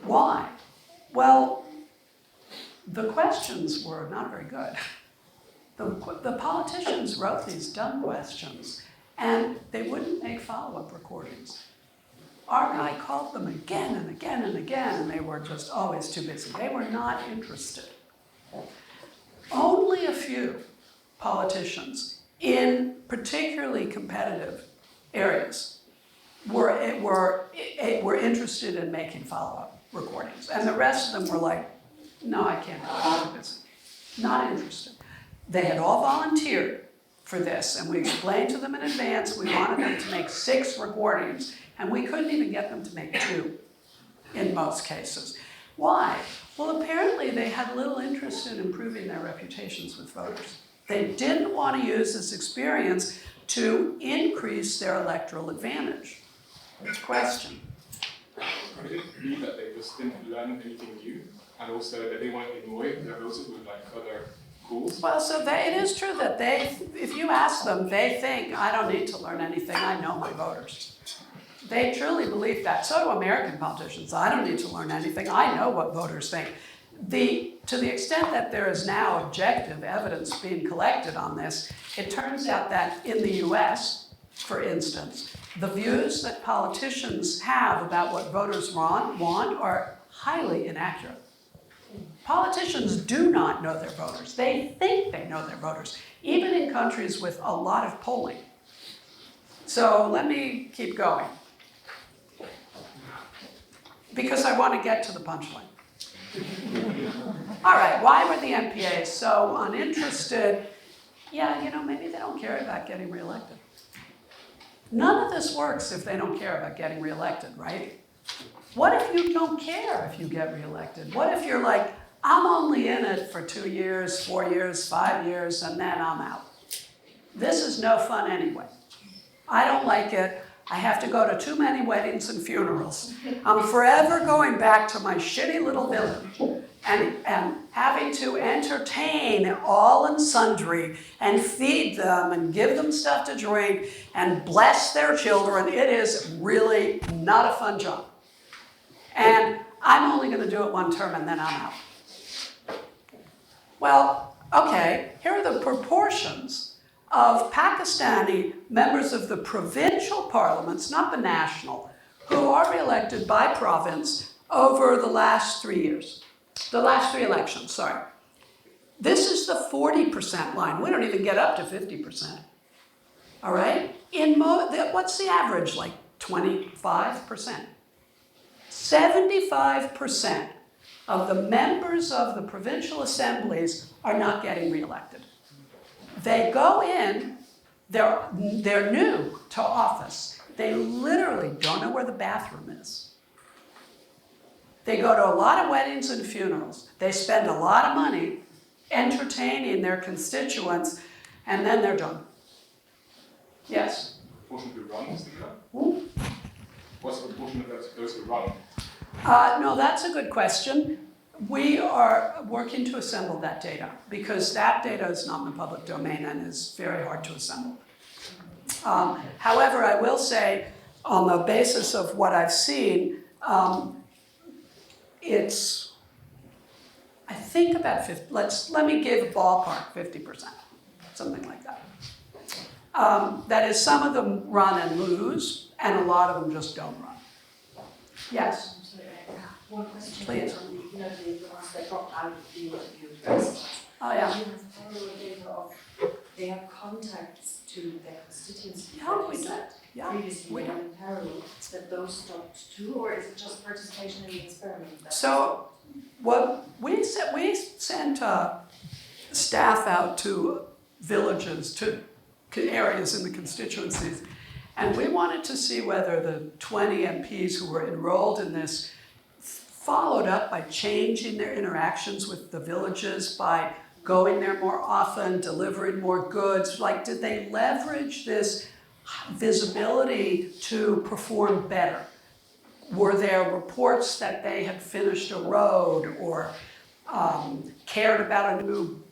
Why? Well, the questions were not very good. The politicians wrote these dumb questions, and they wouldn't make follow-up recordings. Our guy called them again and again and again, and they were just always too busy. They were not interested. Only a few politicians in particularly competitive areas were interested in making follow-up recordings. And the rest of them were like, no, I can't, I'm too busy. Not interested. They had all volunteered for this, and we explained to them in advance we wanted them to make 6 recordings, and we couldn't even get them to make 2 in most cases. Why? Well, apparently they had little interest in improving their reputations with voters. They didn't want to use this experience to increase their electoral advantage. Question. Could it be that they just didn't learn anything new, and also that they weren't annoyed their voters with further calls? Well, so it is true that if you ask them, they think, I don't need to learn anything, I know my voters. They truly believe that. So do American politicians. I don't need to learn anything. I know what voters think. To the extent that there is now objective evidence being collected on this, it turns out that in the US, for instance, the views that politicians have about what voters want are highly inaccurate. Politicians do not know their voters. They think they know their voters, even in countries with a lot of polling. So let me keep going, because I want to get to the punchline. All right, why were the MPAs so uninterested? Yeah, maybe they don't care about getting reelected. None of this works if they don't care about getting reelected, right? What if you don't care if you get reelected? What if you're like, I'm only in it for 2 years, 4 years, 5 years, and then I'm out. This is no fun anyway. I don't like it. I have to go to too many weddings and funerals. I'm forever going back to my shitty little village and having to entertain all and sundry and feed them and give them stuff to drink and bless their children. It is really not a fun job. And I'm only going to do it 1 term and then I'm out. Well, okay, here are the proportions of Pakistani members of the provincial parliaments, not the national, who are re-elected by province over the last 3 years. The last 3 elections, sorry. This is the 40% line. We don't even get up to 50%. All right? What's the average? Like 25%. 75% of the members of the provincial assemblies are not getting re-elected. They go in, they're new to office. They literally don't know where the bathroom is. They go to a lot of weddings and funerals. They spend a lot of money entertaining their constituents, and then they're done. Yes? Proportion who runs the club? Ooh. What's the proportion of those who run? No, that's a good question. We are working to assemble that data because that data is not in the public domain and is very hard to assemble. However, I will say, on the basis of what I've seen, it's, I think about 50, let me give a ballpark, 50%, something like that. That is, some of them run and lose, and a lot of them just don't run. Yes? I'm sorry, I have one question. Please. On the ones that dropped out of the interview first. Oh, yeah. You have parallel data of they have contacts to their constituency. Yeah, we Is do. that Yeah, previously we we do. had in parallel that those stopped too, or is it just participation in the experiment? So, what we sent staff out to villages, to areas in the constituencies, and we wanted to see whether the 20 MPs who were enrolled in this followed up by changing their interactions with the villages, by going there more often, delivering more goods. Like, did they leverage this visibility to perform better? Were there reports that they had finished a road or cared about a new,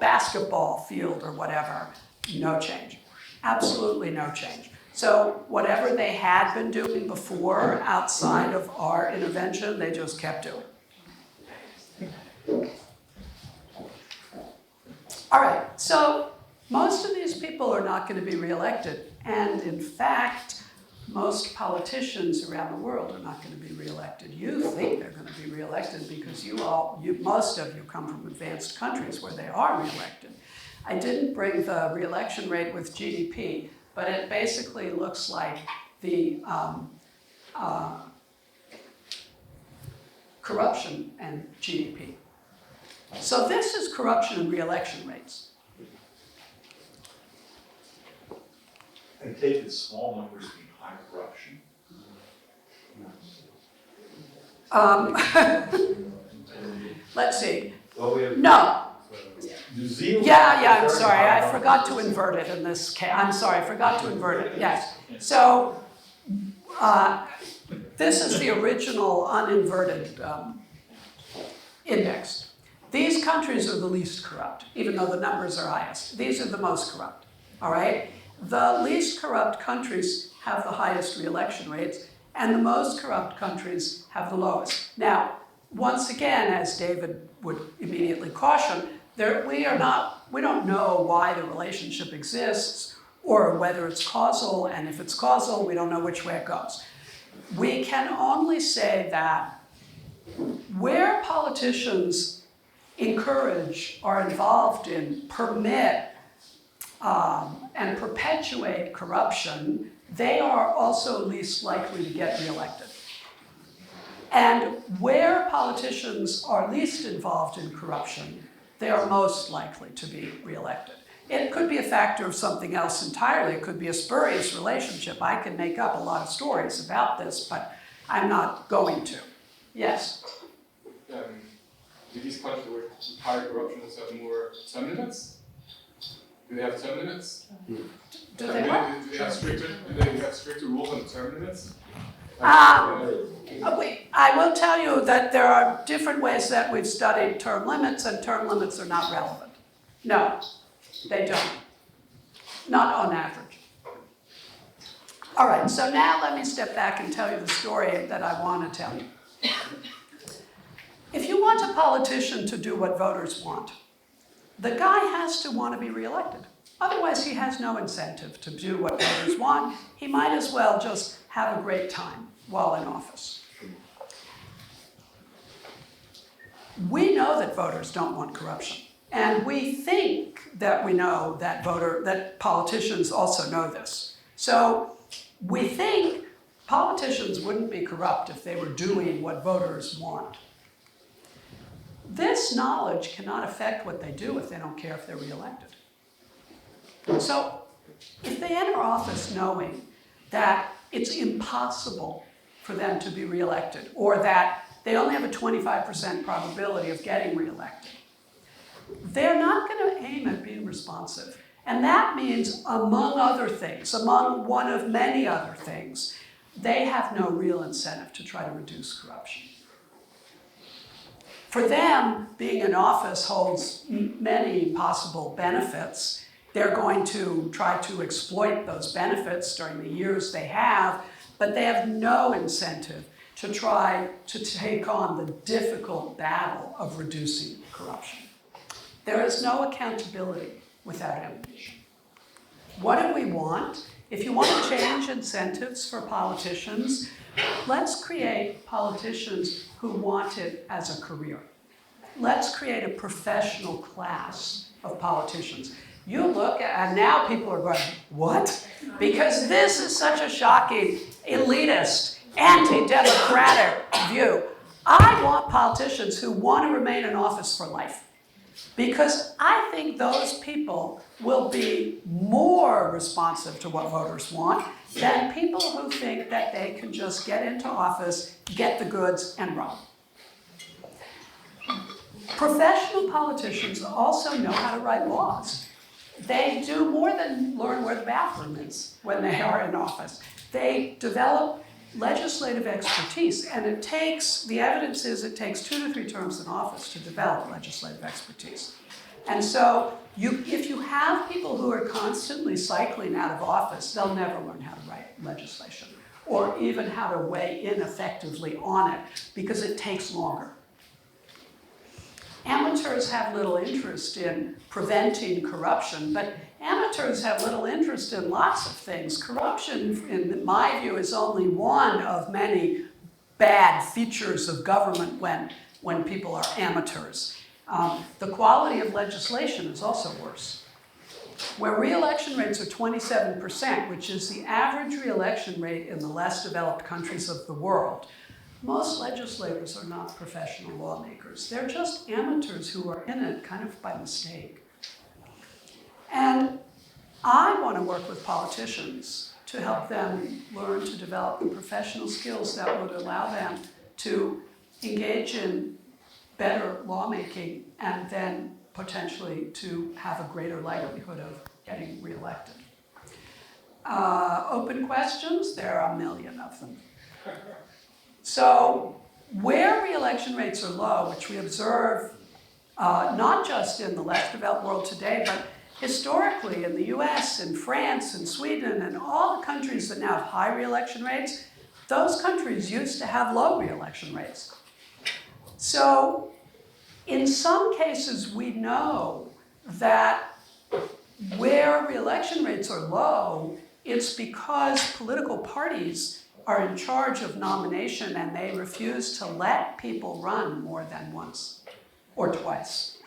basketball field or whatever? No change. Absolutely no change. So whatever they had been doing before outside of our intervention, they just kept doing. All right, so most of these people are not going to be reelected. And in fact, most politicians around the world are not going to be reelected. You think they're going to be reelected because most of you come from advanced countries where they are reelected. I didn't bring the reelection rate with GDP, but it basically looks like the corruption and GDP. So this is corruption and reelection rates. I take it small numbers mean high corruption. Let's see. Well, we have No. New Zealand. Yeah, I'm sorry. I forgot to invert it in this case. I'm sorry, I forgot to invert it. Yes. So this is the original uninverted index. These countries are the least corrupt, even though the numbers are highest. These are the most corrupt, all right? The least corrupt countries have the highest reelection rates, and the most corrupt countries have the lowest. Now, once again, as David would immediately caution, we don't know why the relationship exists or whether it's causal, and if it's causal, we don't know which way it goes. We can only say that where politicians encourage, are involved in, permit, and perpetuate corruption, they are also least likely to get reelected. And where politicians are least involved in corruption, they are most likely to be reelected. It could be a factor of something else entirely. It could be a spurious relationship. I can make up a lot of stories about this, but I'm not going to. Yes? Do these countries with higher corruption have more term limits? Do they have term limits? Do they what? Do they have stricter rules on term limits? I will tell you that there are different ways that we've studied term limits, and term limits are not relevant. No, they don't. Not on average. All right, so now let me step back and tell you the story that I want to tell you. If you want a politician to do what voters want, the guy has to want to be reelected. Otherwise, he has no incentive to do what voters want. He might as well just have a great time while in office. We know that voters don't want corruption. And we think that we know that politicians also know this. So we think politicians wouldn't be corrupt if they were doing what voters want. This knowledge cannot affect what they do if they don't care if they're reelected. So if they enter office knowing that it's impossible for them to be reelected, or that they only have a 25% probability of getting reelected. They're not going to aim at being responsive. And that means, among other things, among one of many other things, they have no real incentive to try to reduce corruption. For them, being in office holds many possible benefits. They're going to try to exploit those benefits during the years they have, but they have no incentive to try to take on the difficult battle of reducing corruption. There is no accountability without ambition. What do we want? If you want to change incentives for politicians, let's create politicians who want it as a career. Let's create a professional class of politicians. You look at, and now people are going, what? Because this is such a shocking, elitist, anti-democratic view. I want politicians who want to remain in office for life. Because I think those people will be more responsive to what voters want than people who think that they can just get into office, get the goods, and run. Professional politicians also know how to write laws. They do more than learn where the bathroom is when they are in office. They develop legislative expertise, and it takes, the evidence is it takes 2 to 3 terms in office to develop legislative expertise. And so if you have people who are constantly cycling out of office, they'll never learn how to write legislation or even how to weigh in effectively on it because it takes longer. Amateurs have little interest in preventing corruption, but amateurs have little interest in lots of things. Corruption, in my view, is only one of many bad features of government when people are amateurs. The quality of legislation is also worse. Where re-election rates are 27%, which is the average re-election rate in the less developed countries of the world, most legislators are not professional lawmakers. They're just amateurs who are in it kind of by mistake. And I want to work with politicians to help them learn to develop the professional skills that would allow them to engage in better lawmaking and then potentially to have a greater likelihood of getting reelected. Open questions? There are a million of them. So where re-election rates are low, which we observe not just in the less developed world today, but historically in the US and France and Sweden and all the countries that now have high re-election rates, those countries used to have low re-election rates. So in some cases, we know that where re-election rates are low, it's because political parties are in charge of nomination and they refuse to let people run more than once or twice.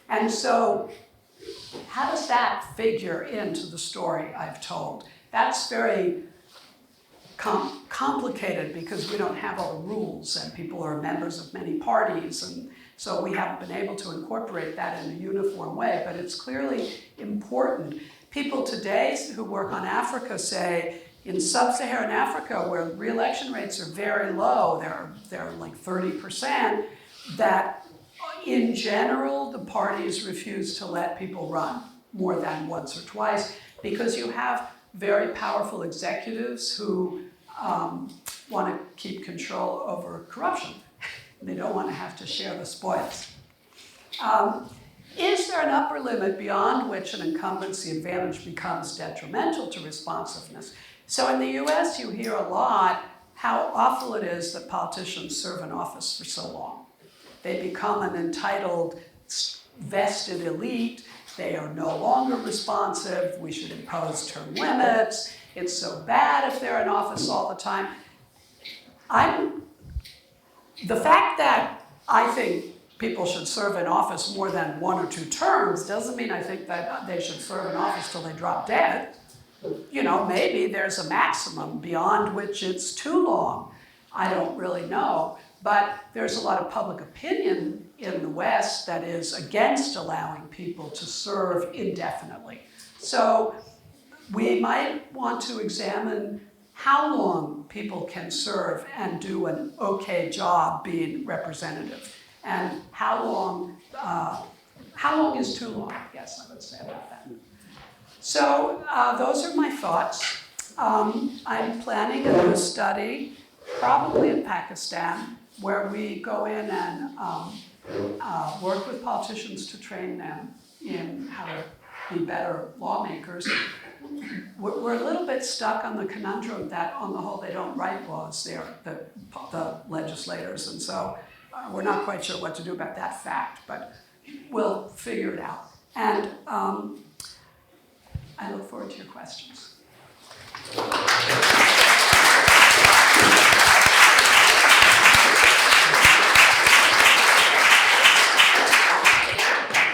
And so how does that figure into the story I've told? That's very complicated because we don't have all the rules and people are members of many parties, and so we haven't been able to incorporate that in a uniform way, but it's clearly important. People today who work on Africa say in sub-Saharan Africa, where re-election rates are very low, they're like 30%, that in general the parties refuse to let people run more than once or twice because you have very powerful executives who want to keep control over corruption. They don't want to have to share the spoils. Is there an upper limit beyond which an incumbency advantage becomes detrimental to responsiveness? So in the US, you hear a lot how awful it is that politicians serve in office for so long. They become an entitled, vested elite. They are no longer responsive. We should impose term limits. It's so bad if they're in office all the time. The fact that I think people should serve in office more than 1 or 2 terms doesn't mean I think that they should serve in office till they drop dead. You know, maybe there's a maximum beyond which it's too long. I don't really know. But there's a lot of public opinion in the West that is against allowing people to serve indefinitely. So we might want to examine how long people can serve and do an okay job being representative, and how long is too long, I guess I would say about that. So those are my thoughts. I'm planning a new study, probably in Pakistan, where we go in and work with politicians to train them in how to be better lawmakers. We're a little bit stuck on the conundrum that, on the whole, they don't write laws. They're the legislators, and so we're not quite sure what to do about that fact, but we'll figure it out. And I look forward to your questions.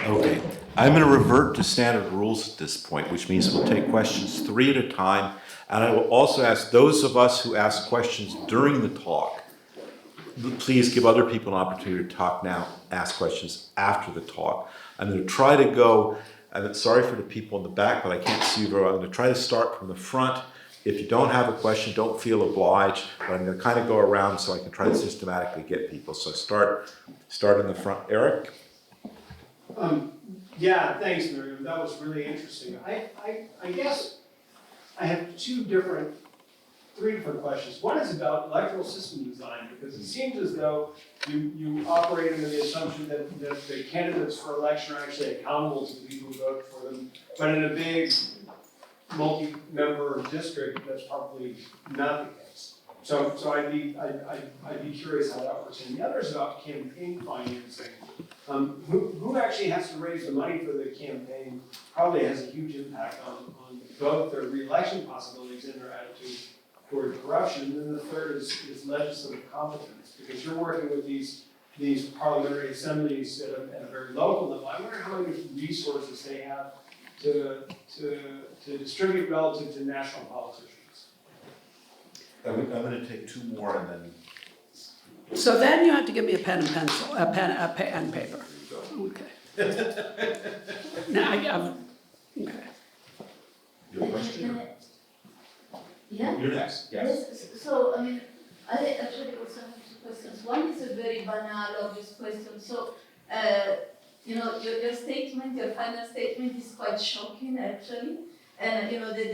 Okay, I'm going to revert to standard rules at this point, which means we'll take questions 3 at a time. And I will also ask those of us who ask questions during the talk, please give other people an opportunity to talk now, ask questions after the talk. I'm going to try to go, and sorry for the people in the back, but I can't see you very well. I'm going to try to start from the front. If you don't have a question, don't feel obliged, but I'm going to kind of go around so I can try to systematically get people. So start in the front. Eric? Yeah, thanks, Miriam. That was really interesting. I guess I have three different questions. One is about electoral system design, because it seems as though you operate under the assumption that the candidates for election are actually accountable to the people who vote for them. But in a big multi-member district, that's probably not the case. So I'd be curious how that works. And the other is about campaign financing. Who actually has to raise the money for the campaign probably has a huge impact on both their re-election possibilities and their attitude toward corruption. And then the third is legislative competence, because you're working with these parliamentary assemblies at a very local level. I wonder how many resources they have to distribute relative to national politicians. I'm going to take 2 more and then. So then you have to give me a pen and pencil, a pen and paper. Okay. Now I have, okay. Your question? Yeah? You're next, yes. So, I mean, I actually also have 2 questions. One is a very banal, obvious question. So, you know, your statement, your final statement is quite shocking, actually. And, you know, the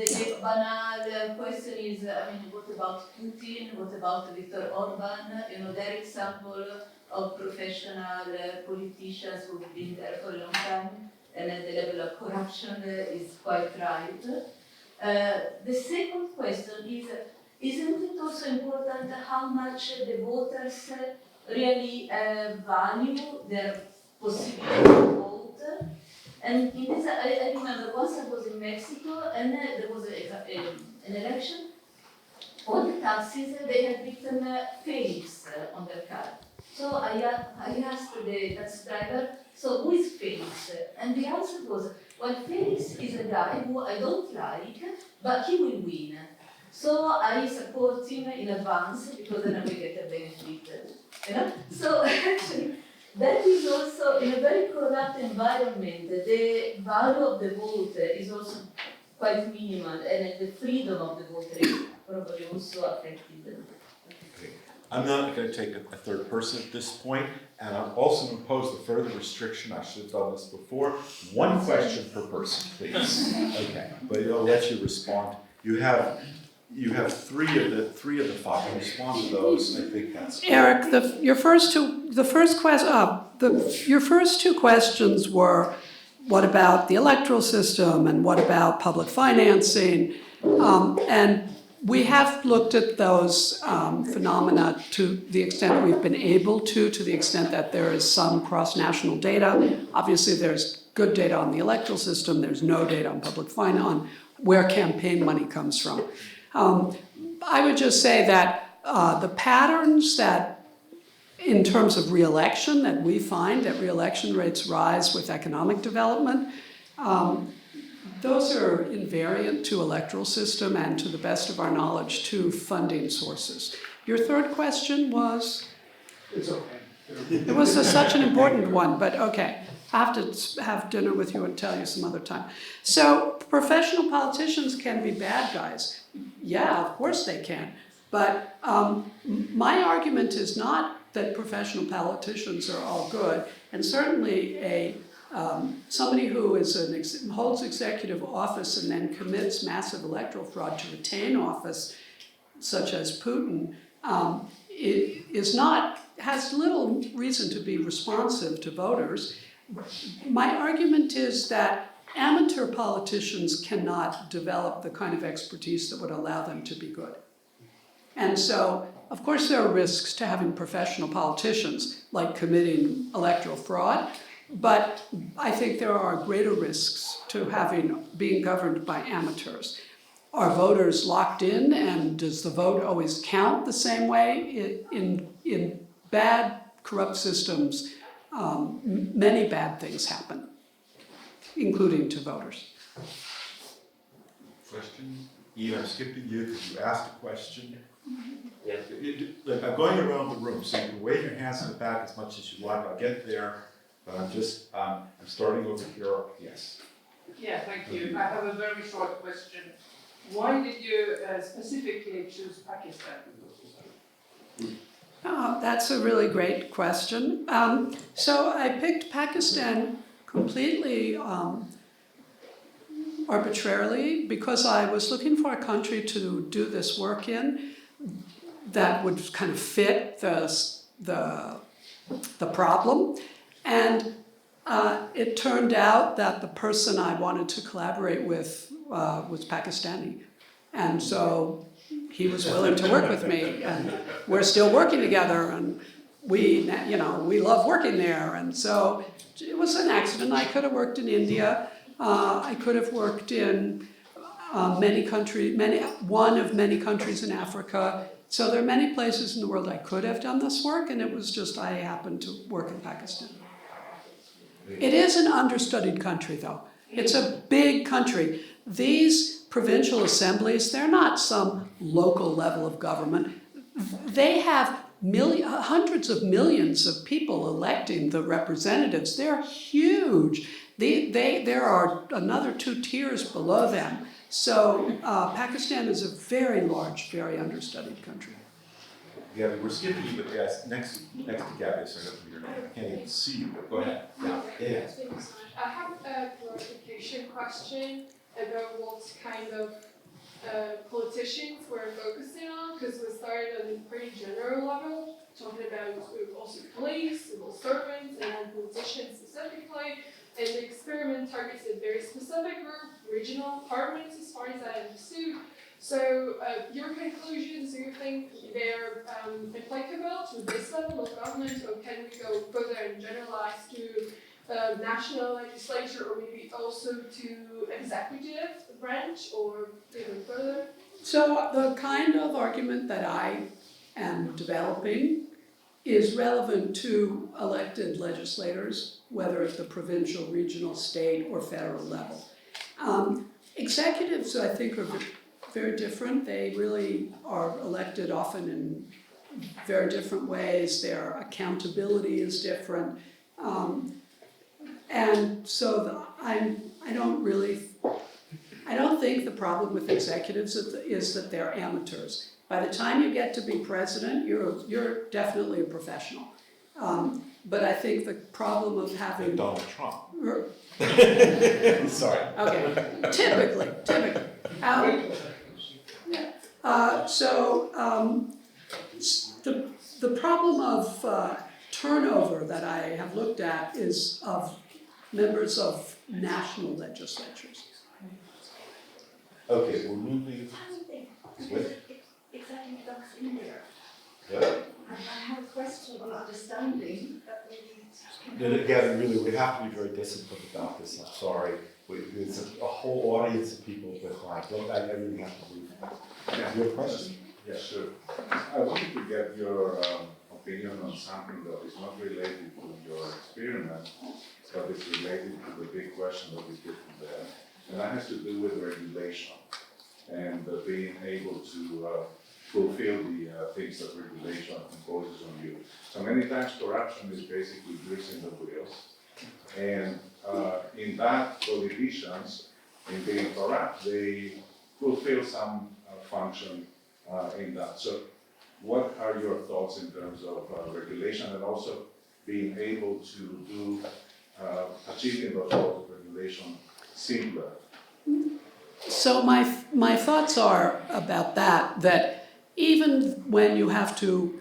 banal question is, I mean, what about Putin? What about Viktor Orban? You know, their example of professional politicians who've been there for a long time, and at the level of corruption is quite right. The second question is, isn't it also important how much the voters really value their possibility to vote? And in this, I remember once I was in Mexico and there was an election. All the taxis, they had written Felix on their car. So I asked the taxi driver, so who is Felix? And the answer was, well, Felix is a guy who I don't like, but he will win. So I support him in advance because then I will get a benefit. You know? So actually, that is also, in a very corrupt environment, the value of the vote is also quite minimal, and the freedom of the voter is probably also affected. Okay. I'm not going to take a third person at this point, and I'm also going to impose the further restriction. I should have done this before. 1 question per person, please. Okay, but I'll let you respond. You have 3 of the 5. Respond to those. I think that's Eric, your first 2 questions were, what about the electoral system and what about public financing? And we have looked at those phenomena to the extent we've been able to the extent that there is some cross-national data. Obviously, there's good data on the electoral system. There's no data on public finance, on where campaign money comes from. I would just say that the patterns that, in terms of re-election, that we find that re-election rates rise with economic development, those are invariant to electoral system and, to the best of our knowledge, to funding sources. Your third question was? It's okay. It was such an important one, but okay. I have to have dinner with you and tell you some other time. So professional politicians can be bad guys. Yeah, of course they can. But my argument is not that professional politicians are all good, and certainly somebody who is holds executive office and then commits massive electoral fraud to retain office, such as Putin, has little reason to be responsive to voters. My argument is that amateur politicians cannot develop the kind of expertise that would allow them to be good. And so, of course, there are risks to having professional politicians, like committing electoral fraud, but I think there are greater risks to being governed by amateurs. Are voters locked in, and does the vote always count the same way? In bad, corrupt systems, many bad things happen, including to voters. Question? Yves, I'm skipping you because you asked a question. Yeah. Look, I'm going around the room, so you can wave your hands in the back as much as you like. I'll get there, but I'm starting over here. Yes. Yeah, thank you. I have a very short question. Why did you specifically choose Pakistan? That's a really great question. So I picked Pakistan completely arbitrarily because I was looking for a country to do this work in that would kind of fit the problem. And it turned out that the person I wanted to collaborate with was Pakistani. And so he was willing to work with me, and we're still working together, and we love working there. And so it was an accident. I could have worked in India. I could have worked in one of many countries in Africa. So there are many places in the world I could have done this work, and it was just I happened to work in Pakistan. It is an understudied country, though. It's a big country. These provincial assemblies, they're not some local level of government. They have hundreds of millions of people electing the representatives. They're huge. There are another 2 tiers below them. So Pakistan is a very large, very understudied country. Gabby, we're skipping you, but yes, next to Gabby, so I can't even see you, but go ahead. Yeah. I have a clarification question about what kind of politicians we're focusing on, because we started on a pretty general level, talking about also police, civil servants, and politicians specifically. And the experiment targets a very specific group, regional parliaments, as far as I understood. So your conclusions, do you think they're applicable to this level of government, or can we go further and generalize to national legislature, or maybe also to executive branch, or even further? So the kind of argument that I am developing is relevant to elected legislators, whether at the provincial, regional, state, or federal level. Executives, I think, are very different. They really are elected often in very different ways. Their accountability is different. And so I don't think the problem with executives is that they're amateurs. By the time you get to be president, you're definitely a professional. But I think the problem of having Donald Trump. Sorry. Okay. Typically. The problem of turnover that I have looked at is of members of national legislatures. Okay, we're moving. Exactly, that's in there. Yeah. I have a question on understanding that maybe. Again, really, we have to be very disciplined about this. I'm sorry. There's a whole audience of people behind. I really have to move. You have a question? Yeah, sure. I wanted to get your opinion on something that is not related to your experiment, but it's related to the big question that we get from there. And that has to do with regulation and being able to fulfill the things that regulation imposes on you. So many times corruption is basically greasing the wheels, And in that, politicians, in being corrupt, they fulfill some function in that. So what are your thoughts in terms of regulation and also being able to do achieving those goals of regulation simpler? So my thoughts are about that even when you have to,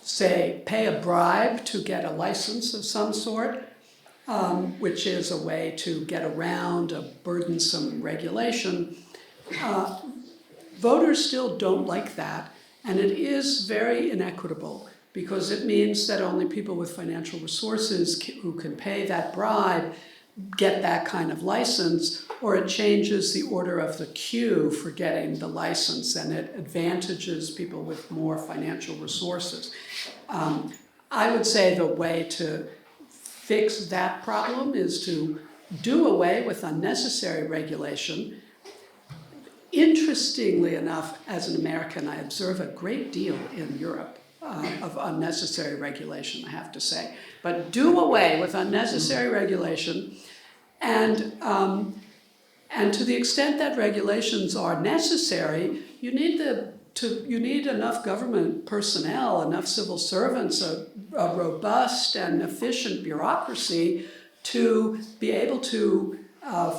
say, pay a bribe to get a license of some sort, which is a way to get around a burdensome regulation, voters still don't like that, and it is very inequitable because it means that only people with financial resources who can pay that bribe get that kind of license, or it changes the order of the queue for getting the license, and it advantages people with more financial resources. I would say the way to fix that problem is to do away with unnecessary regulation. Interestingly enough, as an American, I observe a great deal in Europe of unnecessary regulation, I have to say. But do away with unnecessary regulation, and to the extent that regulations are necessary, you need enough government personnel, enough civil servants, a robust and efficient bureaucracy to be able to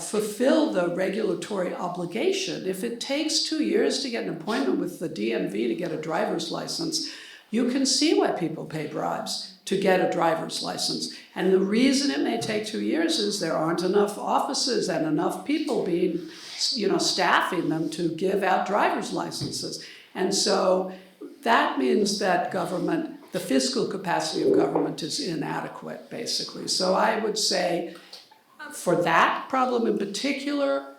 fulfill the regulatory obligation. If it takes 2 years to get an appointment with the DMV to get a driver's license, you can see why people pay bribes to get a driver's license. And the reason it may take 2 years is there aren't enough offices and enough people being, staffing them to give out driver's licenses. And so that means that the fiscal capacity of government is inadequate, basically. So I would say for that problem in particular,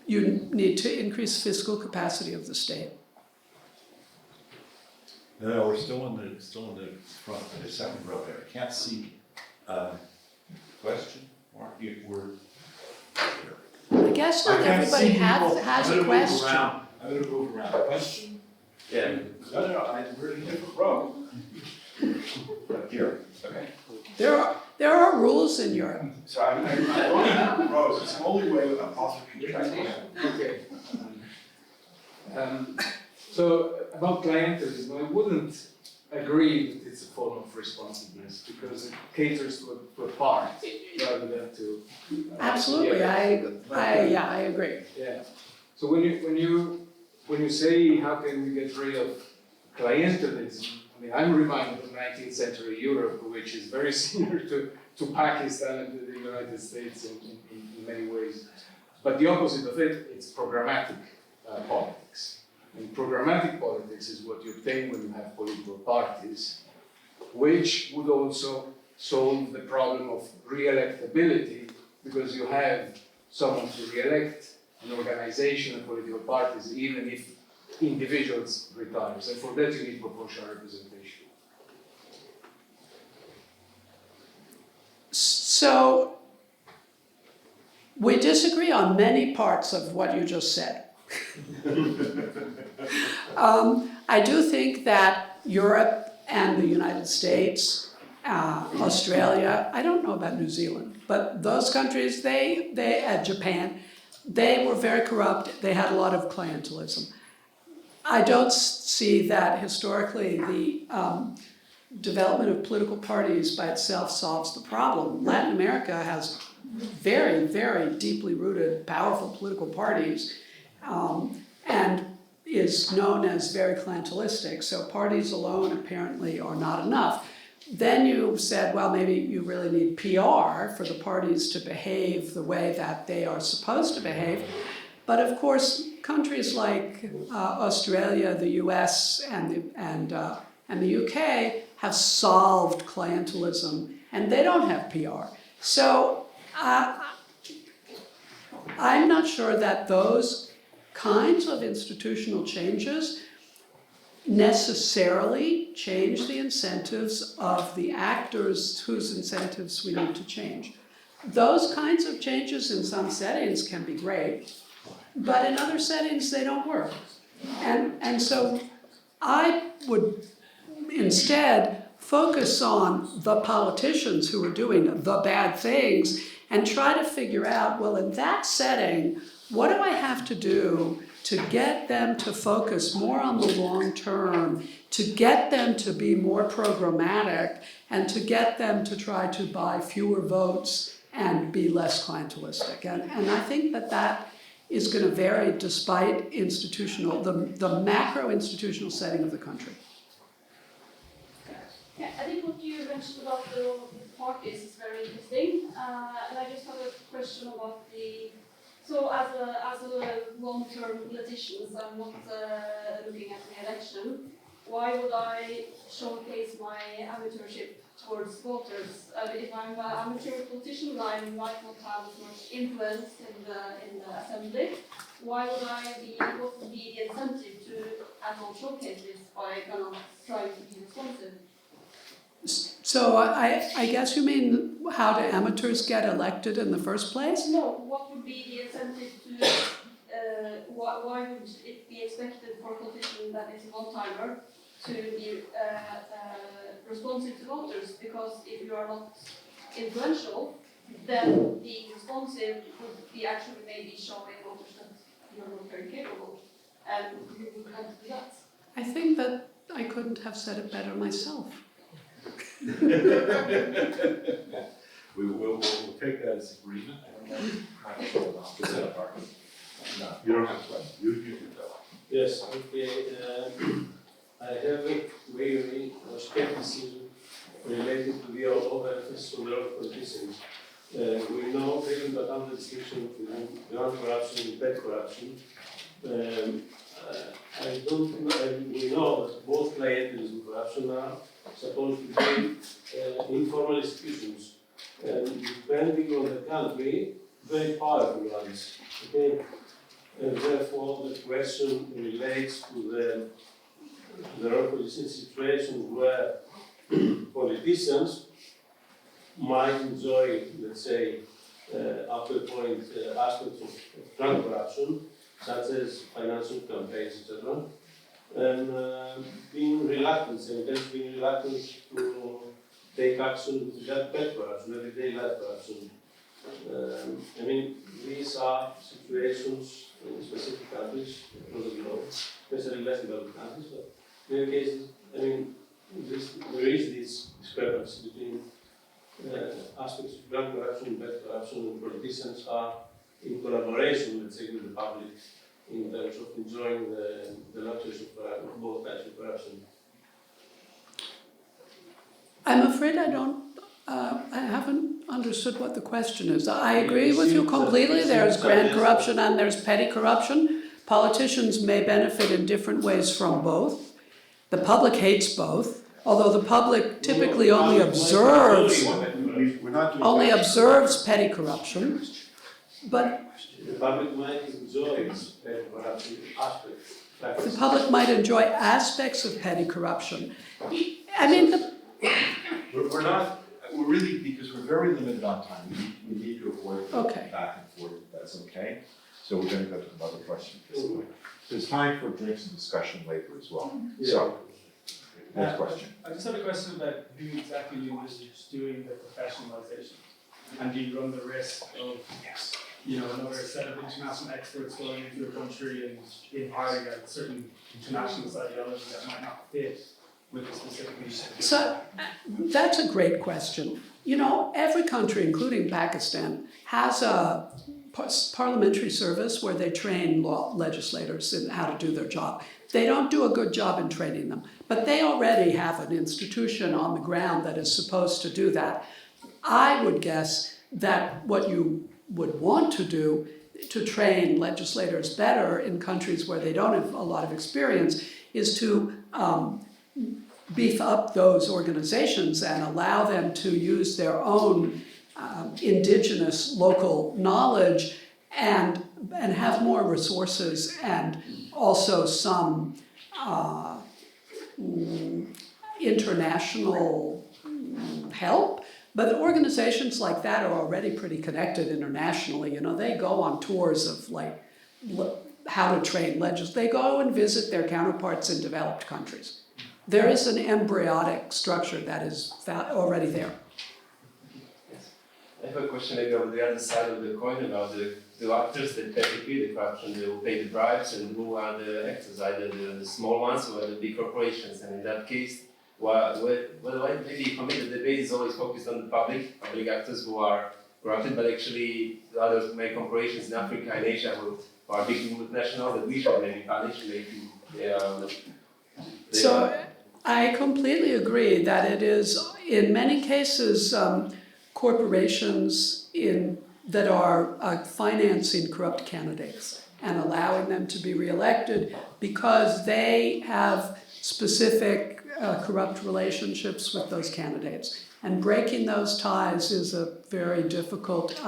you need to increase fiscal capacity of the state. No, we're still in the front, the second row there. I can't see. Question? Mark, I guess not everybody has a question. I'm going to move around. Question? Yeah. No, we're in a different row. Here. Okay. There are rules in Europe. So I'm going down rows. It's the only way with a possible translation. Okay. So about clientelism, I wouldn't agree that it's a form of responsiveness because it caters to a part rather than to. Absolutely, I agree. Yeah. So when you say how can we get rid of clientelism, I mean I'm reminded of 19th century Europe, which is very similar to Pakistan and the United States in many ways. But the opposite of it, it's programmatic politics. And programmatic politics is what you obtain when you have political parties, which would also solve the problem of re-electability, because you have someone to re-elect an organization of political parties, even if individuals retire. And for that you need proportional representation. So we disagree on many parts of what you just said. I do think that Europe and the United States, Australia, I don't know about New Zealand, but those countries, Japan, they were very corrupt. They had a lot of clientelism. I don't see that historically the development of political parties by itself solves the problem. Latin America has very, very deeply rooted, powerful political parties, and is known as very clientelistic, so parties alone apparently are not enough. Then you said, well, maybe you really need PR for the parties to behave the way that they are supposed to behave. But of course, countries like Australia, the US, and the UK have solved clientelism, and they don't have PR. So I'm not sure that those kinds of institutional changes necessarily change the incentives of the actors whose incentives we need to change. Those kinds of changes in some settings can be great, but in other settings they don't work. And so I would instead focus on the politicians who are doing the bad things and try to figure out, well, in that setting, what do I have to do to get them to focus more on the long term, to get them to be more programmatic, and to get them to try to buy fewer votes and be less clientelistic. And I think that is going to vary despite the macro institutional setting of the country. Yeah, I think what you mentioned about the role of the parties is very interesting. And I just have a question about so as a long-term politician, so I'm not looking at the election, why would I showcase my amateurship towards voters? If I'm an amateur politician, I might not have as much influence in the assembly. What would be the incentive to at all showcase this by kind of trying to be responsive? So I guess you mean how do amateurs get elected in the first place? No, what would be the incentive to, why would it be expected for a politician that is a one-timer to be responsive to voters? Because if you are not influential, then being responsive would be actually maybe showing voters that you're not very capable, and you would have to do that. I think that I couldn't have said it better myself. We'll take that as agreement. No, you don't have to. You do that. Yes, okay. I have a very skepticism related to the overemphasis on the role of politicians. We know, taking into account the distinction between ground corruption and bad corruption, I don't think we know that both clientelism and corruption are supposed to be informal institutions, and depending on the country, very powerful ones. Okay? And therefore, the question relates to the role of politicians in situations where politicians might enjoy, let's say, up to a point, aspects of ground corruption, such as financial campaigns, etc., and being reluctant to take action with regard to bad corruption, everyday life corruption. I mean, these are situations in specific countries across the globe, especially less developed countries, but in many cases, I mean, there is this discrepancy between aspects of ground corruption and bad corruption, and politicians are in collaboration, let's say, with the public in terms of enjoying the luxuries of both types of corruption. I'm afraid I haven't understood what the question is. I agree with you completely. There's grand corruption and there's petty corruption. Politicians may benefit in different ways from both. The public hates both, although the public typically only observes petty corruption. But the public might enjoy petty corruption aspects. The public might enjoy aspects of petty corruption. I mean, we're really, because we're very limited on time, we need to avoid back and forth, if that's okay. So we're going to go to another question at this point. There's time for drinks and discussion later as well. Yeah. So, next question. I just have a question about who exactly you envisage doing the professionalisation. And do you run the risk of another set of international experts going into a country and imparting a certain internationalist ideology that might not fit with the specific needs? So that's a great question. Every country, including Pakistan, has a parliamentary service where they train legislators in how to do their job. They don't do a good job in training them, but they already have an institution on the ground that is supposed to do that. I would guess that what you would want to do to train legislators better in countries where they don't have a lot of experience is to beef up those organizations and allow them to use their own indigenous local knowledge and have more resources and also some international help. But organizations like that are already pretty connected internationally. They go on tours of how to train legislators. They go and visit their counterparts in developed countries. There is an embryonic structure that is already there. I have a question maybe on the other side of the coin about the actors that pay the corruption, who pay the bribes, and who are the actors, either the small ones or the big corporations. And in that case, maybe for me the debate is always focused on the public actors who are corrupted, but actually the others who make corporations in Africa and Asia who are big multinationals that we should maybe punish, maybe So I completely agree that it is, in many cases, corporations that are financing corrupt candidates and allowing them to be reelected because they have specific corrupt relationships with those candidates. And breaking those ties is a very difficult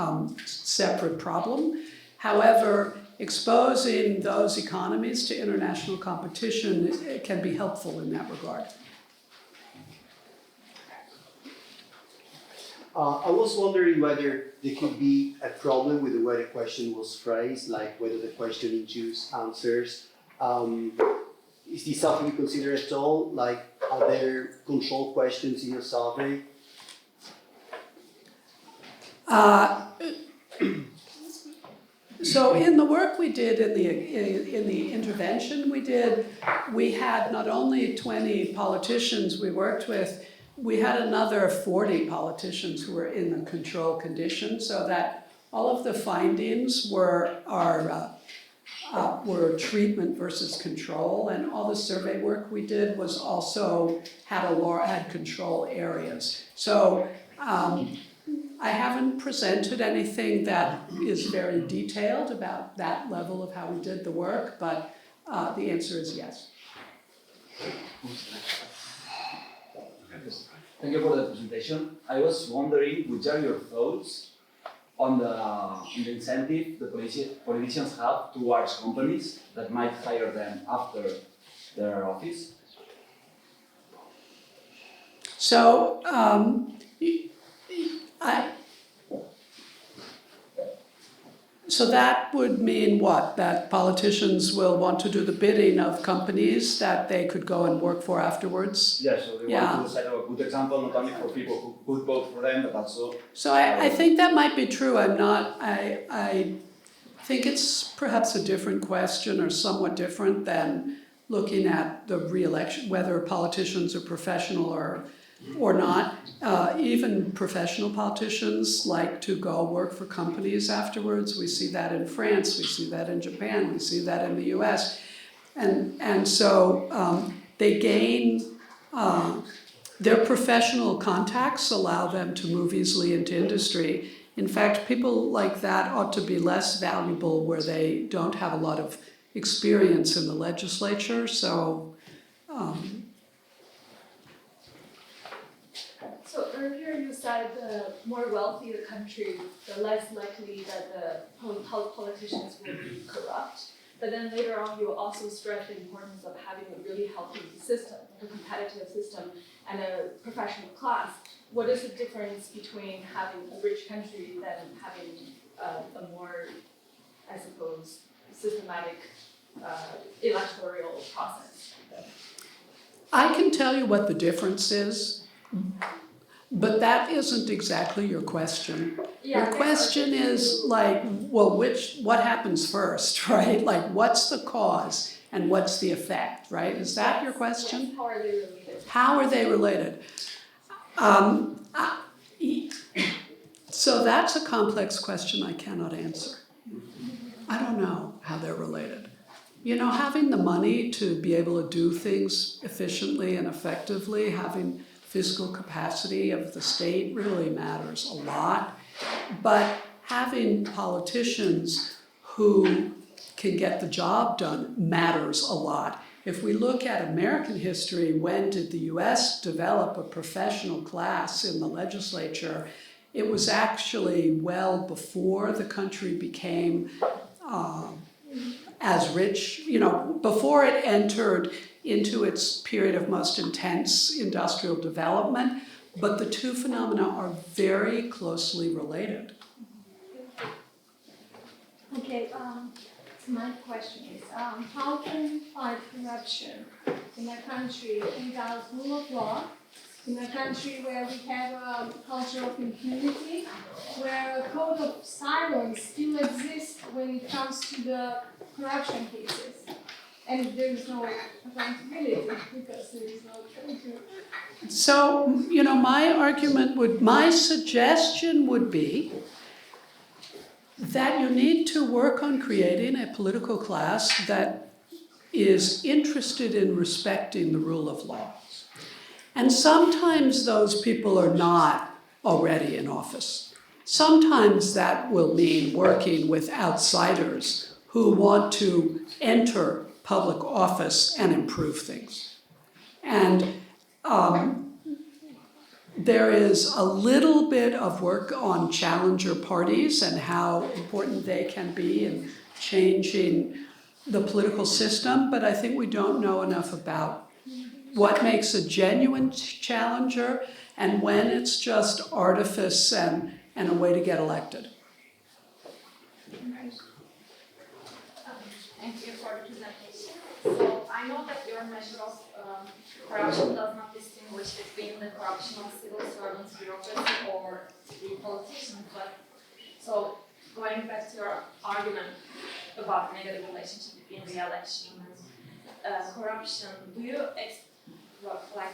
separate problem. However, exposing those economies to international competition can be helpful in that regard. I was wondering whether there could be a problem with the way the question was phrased, like whether the question induced answers. Is this something you consider at all? Like, are there control questions in your survey? So in the work we did in the intervention we had not only 20 politicians we worked with, we had another 40 politicians who were in the control condition, so that all of the findings were treatment versus control, and all the survey work we did was also had control areas. So I haven't presented anything that is very detailed about that level of how we did the work, but the answer is yes. Thank you for the presentation. I was wondering, which are your thoughts on the incentive the politicians have towards companies that might hire them after their office? So so that would mean what? That politicians will want to do the bidding of companies that they could go and work for afterwards? Yeah, so they want to set up a good example, not only for people who could vote for them, but also... So I think that might be true. I think it's perhaps a different question or somewhat different than looking at the re-election, whether politicians are professional or not. Even professional politicians like to go work for companies afterwards. We see that in France, we see that in Japan, we see that in the US. And so they gain, their professional contacts allow them to move easily into industry. In fact, people like that ought to be less valuable where they don't have a lot of experience in the legislature. So So earlier you said the more wealthy the country, the less likely that the politicians will be corrupt. But then later on you also stress the importance of having a really healthy system, a competitive system, and a professional class. What is the difference between having a rich country than having a more, I suppose, systematic electoral process? I can tell you what the difference is. But that isn't exactly your question. Yeah, your question is like, well, what happens first, right? Like, what's the cause and what's the effect, right? Is that your question? Yes. How are they related? How are they related? So that's a complex question I cannot answer. I don't know how they're related. You know, having the money to be able to do things efficiently and effectively, having fiscal capacity of the state really matters a lot. But having politicians who can get the job done matters a lot. If we look at American history, when did the US develop a professional class in the legislature? It was actually well before the country became as rich, you know, before it entered into its period of most intense industrial development, but the two phenomena are very closely related. Okay, My question is, how can we fight corruption in a country without rule of law, in a country where we have a culture of impunity, where a code of silence still exists when it comes to the corruption cases, and there is no accountability because there is no accountability. So, my suggestion would be that you need to work on creating a political class that is interested in respecting the rule of law. And sometimes those people are not already in office. Sometimes that will mean working with outsiders who want to enter public office and improve things. And there is a little bit of work on challenger parties and how important they can be in changing the political system, but I think we don't know enough about what makes a genuine challenger and when it's just artifice and a way to get elected. Thank you for the presentation. So I know that your measure of corruption does not distinguish between the corruption of civil servants, bureaucracy, or the politicians. But so going back to your argument about negative relationship between re-election and corruption, do you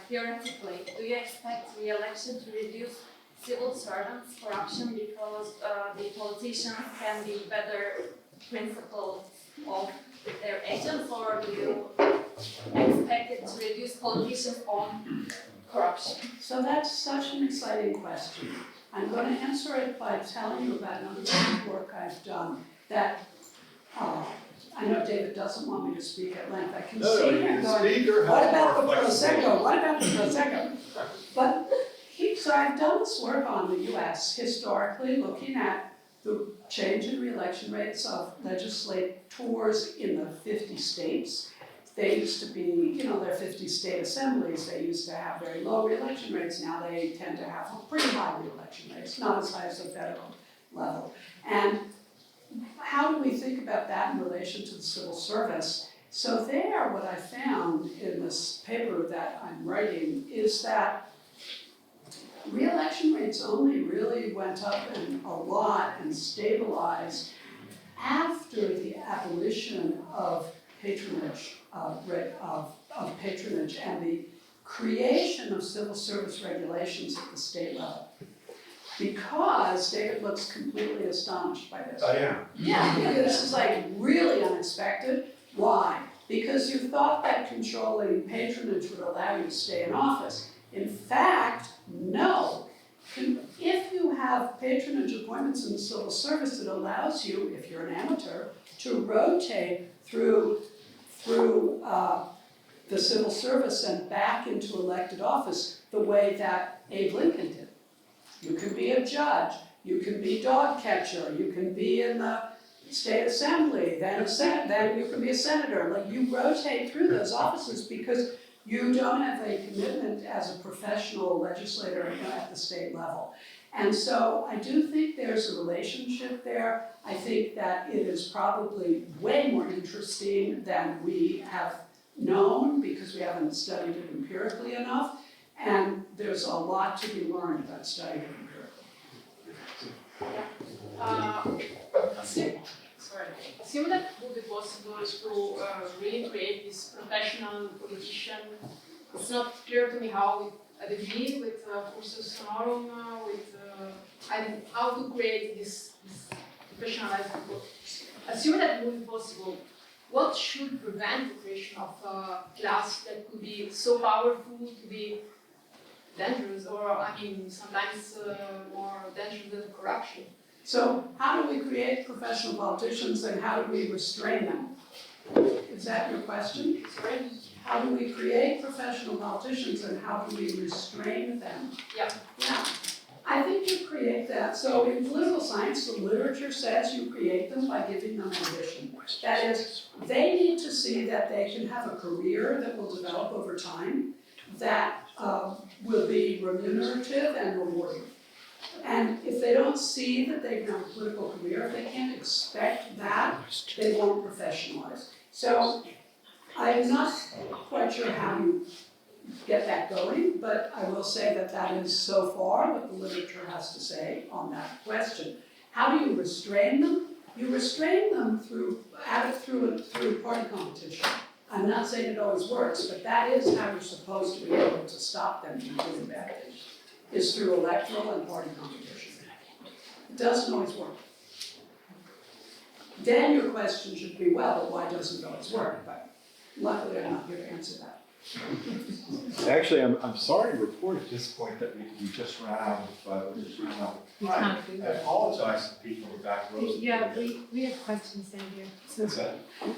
theoretically, do you expect re-election to reduce civil servants' corruption because the politicians can be better principals of their agents, or do you expect it to reduce politicians' own corruption? So that's such an exciting question. I'm going to answer it by telling you about another piece of work I've done that I know David doesn't want me to speak at length. I can see him going, what about the Prosecco? What about the Prosecco? But so I've done this work on the US historically, looking at the change in re-election rates of legislators in the 50 states. They used to be, they're 50 state assemblies. They used to have very low re-election rates. Now they tend to have pretty high re-election rates, not as high as the federal level. And how do we think about that in relation to the civil service? So there, what I found in this paper that I'm writing is that re-election rates only really went up a lot and stabilized after the abolition of patronage, of patronage and the creation of civil service regulations at the state level. Because David looks completely astonished by this. I am. Yeah, this is really unexpected. Why? Because you thought that controlling patronage would allow you to stay in office. In fact, no. If you have patronage appointments in the civil service, it allows you, if you're an amateur, to rotate through the civil service and back into elected office the way that Abe Lincoln did. You can be a judge, you can be dog catcher, you can be in the state assembly, then you can be a senator. You rotate through those offices because you don't have a commitment as a professional legislator at the state level. And so I do think there's a relationship there. I think that it is probably way more interesting than we have known because we haven't studied it empirically enough. And there's a lot to be learned about studying it empirically. Assume that it would be possible to really create this professional politician. It's not clear to me how at the beginning with cursus honorum, how to create this professionalized people. Assume that it would be possible. What should prevent the creation of a class that could be so powerful to be dangerous, or sometimes more dangerous than corruption? So how do we create professional politicians and how do we restrain them? Is that your question? How do we create professional politicians and how do we restrain them? Yeah. I think you create that. So in political science, the literature says you create them by giving them ambition. That is, they need to see that they can have a career that will develop over time, that will be remunerative and rewarding. And if they don't see that they can have a political career, if they can't expect that, they won't professionalize. So I'm not quite sure how you get that going, but I will say that that is so far what the literature has to say on that question. How do you restrain them? You restrain them through party competition. I'm not saying it always works, but that is how you're supposed to be able to stop them from doing bad things, is through electoral and party competition. It doesn't always work. Then your question should be, well, but why doesn't it always work? But luckily I'm not here to answer that. Actually, I'm sorry to report at this point that we just ran out of time. I apologize to people in the back rows. Yeah, we have questions in here. So What's that?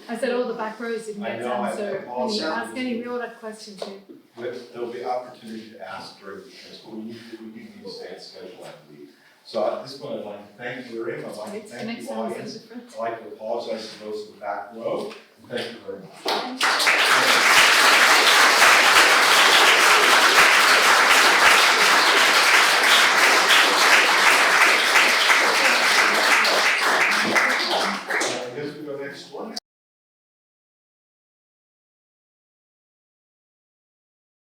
I said all the back rows didn't get I know, I answered. apologize. Can you ask any? We all had questions here. But there'll be opportunity to ask during the course, but we need to stay on schedule, I believe. So at this point, I'd like to thank you, Miriam. I'd like to thank the audience. I'd like to apologize to those in the back row. Thank you very much.